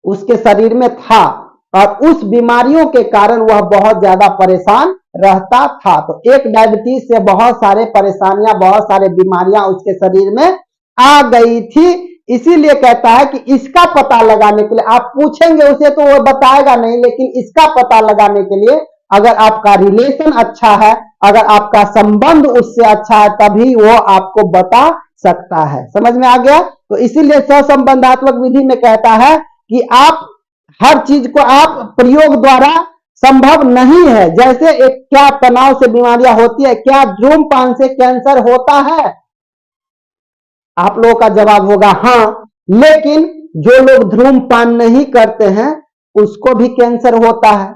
उसके शरीर में था, और उस बीमारियों के कारण वह बहुत ज्यादा परेशान रहता था। तो एक डायबिटीज से बहुत सारे परेशानियां, बहुत सारे बीमारियां उसके शरीर में आ गई थी। इसीलिए कहता है कि इसका पता लगाने के लिए, आप पूछेंगे उसे तो वो बताएगा नहीं, लेकिन इसका पता लगाने के लिए अगर आपका रिलेशन अच्छा है, अगर आपका संबंध उससे अच्छा है, तभी वो आपको बता सकता है। समझ में आ गया? तो इसीलिए सहसंबंधात्मक विधि में कहता है कि आप हर चीज को आप प्रयोग द्वारा संभव नहीं है। जैसे एक, क्या तनाव से बीमारियां होती है? क्या धूम्रपान से कैंसर होता है? आप लोगों का जवाब होगा हाँ, लेकिन जो लोग धूम्रपान नहीं करते हैं उसको भी कैंसर होता है।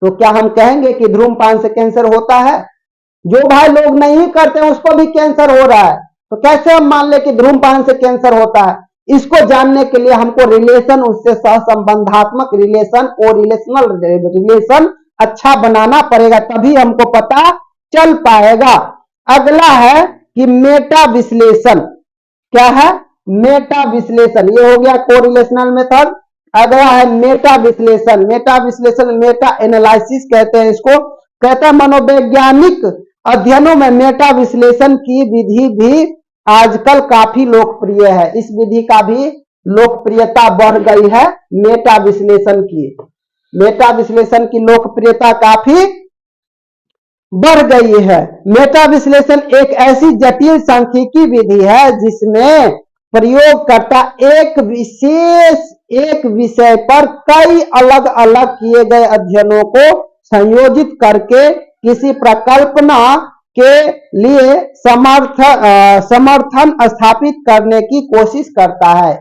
तो क्या हम कहेंगे कि धूम्रपान से कैंसर होता है? जो भाई लोग नहीं करते हैं उसको भी कैंसर हो रहा है, तो कैसे हम मान ले कि धूम्रपान से कैंसर होता है? इसको जानने के लिए हमको रिलेशन, उससे सहसंबंधात्मक रिलेशन, कोरिलेशनल रिलेशन अच्छा बनाना पड़ेगा, तभी हमको पता चल पाएगा। अगला है कि मेटा विश्लेषण। क्या है? मेटा विश्लेषण। ये हो गया कोरिलेशनल मेथड। अगला है मेटा विश्लेषण। मेटा विश्लेषण, मेटा एनालिसिस कहते हैं इसको। कहते हैं मनोवैज्ञानिक अध्ययनों में मेटा विश्लेषण की विधि भी आजकल काफी लोकप्रिय है। इस विधि का भी लोकप्रियता बढ़ गई है। मेटा विश्लेषण की, मेटा विश्लेषण की लोकप्रियता काफी बढ़ गई है। मेटा विश्लेषण एक ऐसी जटिल सांख्यिकी विधि है जिसमें प्रयोगकर्ता एक विषय पर कई अलग अलग किए गए अध्ययनों को संयोजित करके किसी प्रकल्पना के लिए समर्थन स्थापित करने की कोशिश करता है।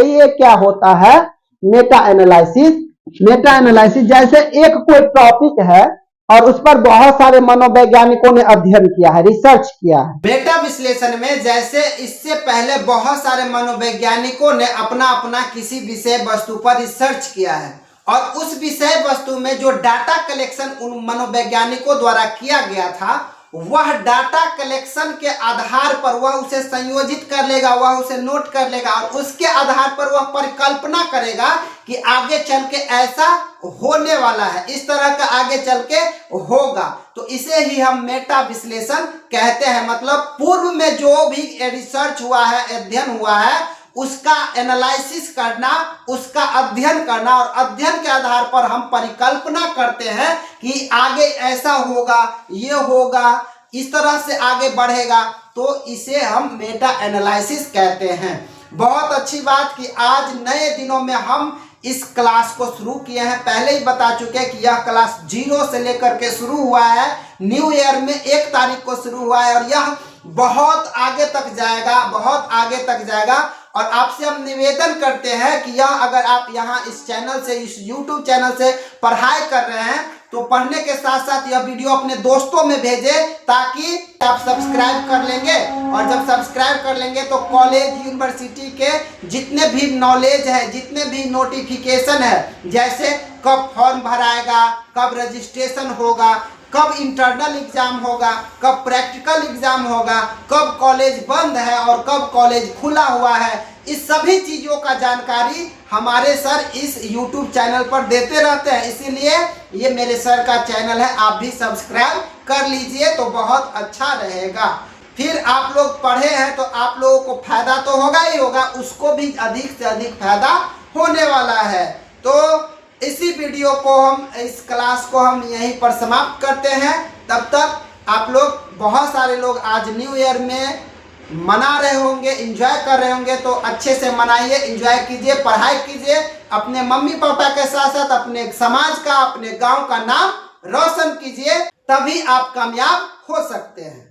ये क्या होता है? Meta analysis. मेटा एनालिसिस, जैसे एक कोई टॉपिक है और उस पर बहुत सारे मनोवैज्ञानिकों ने अध्ययन किया है, रिसर्च किया है। मेटा विश्लेषण में जैसे इससे पहले बहुत सारे मनोवैज्ञानिकों ने अपना अपना किसी विषय वस्तु पर रिसर्च किया है, और उस विषय वस्तु में जो डाटा कलेक्शन उन मनोवैज्ञानिकों द्वारा किया गया था, वह डाटा कलेक्शन के आधार पर वह उसे संयोजित कर लेगा, वह उसे नोट कर लेगा, और उसके आधार पर वह परिकल्पना करेगा कि आगे चल के ऐसा होने वाला है, इस तरह का आगे चल के होगा। तो इसे ही हम मेटा विश्लेषण कहते हैं। मतलब पूर्व में जो भी रिसर्च हुआ है, अध्ययन हुआ है, उसका एनालिसिस करना, उसका अध्ययन करना, और अध्ययन के आधार पर हम परिकल्पना करते हैं कि आगे ऐसा होगा, ये होगा, इस तरह से आगे बढ़ेगा। तो इसे हम मेटा एनालिसिस कहते हैं। बहुत अच्छी बात कि आज नए दिनों में हम इस क्लास को शुरू किए हैं। पहले ही बता चुके हैं कि यह क्लास 0 से लेकर के शुरू हुआ है। न्यू ईयर में 1 तारीख को शुरू हुआ है, और यह बहुत आगे तक जाएगा, बहुत आगे तक जाएगा। और आपसे हम निवेदन करते हैं कि यह अगर आप यहाँ इस चैनल से, इस YouTube चैनल से पढ़ाई कर रहे हैं तो पढ़ने के साथ साथ यह वीडियो अपने दोस्तों में भेजें, ताकि आप सब्सक्राइब कर लेंगे। और जब सब्सक्राइब कर लेंगे तो कॉलेज यूनिवर्सिटी के जितने भी नॉलेज है, जितने भी नोटिफिकेशन है, जैसे कब फॉर्म भराएगा, कब रजिस्ट्रेशन होगा, कब इंटरनल एग्जाम होगा, कब प्रैक्टिकल एग्जाम होगा, कब कॉलेज बंद है और कब कॉलेज खुला हुआ है, इस सभी चीज़ों का जानकारी हमारे सर इस YouTube चैनल पर देते रहते हैं। इसीलिए ये मेरे सर का चैनल है, आप भी सब्सक्राइब कर लीजिए तो बहुत अच्छा रहेगा। फिर आप लोग पढ़े हैं तो आप लोगों को फायदा तो होगा ही होगा, उसको भी अधिक से अधिक फायदा होने वाला है। तो इसी वीडियो को हम, इस क्लास को हम यहीं पर समाप्त करते हैं। तब तक आप लोग, बहुत सारे लोग आज न्यू ईयर में मना रहे होंगे, एंजॉय कर रहे होंगे, तो अच्छे से मनाइए, एंजॉय कीजिए, पढ़ाई कीजिए, अपने मम्मी पापा के साथ साथ अपने समाज का, अपने गांव का नाम रोशन कीजिए, तभी आप कामयाब हो सकते हैं।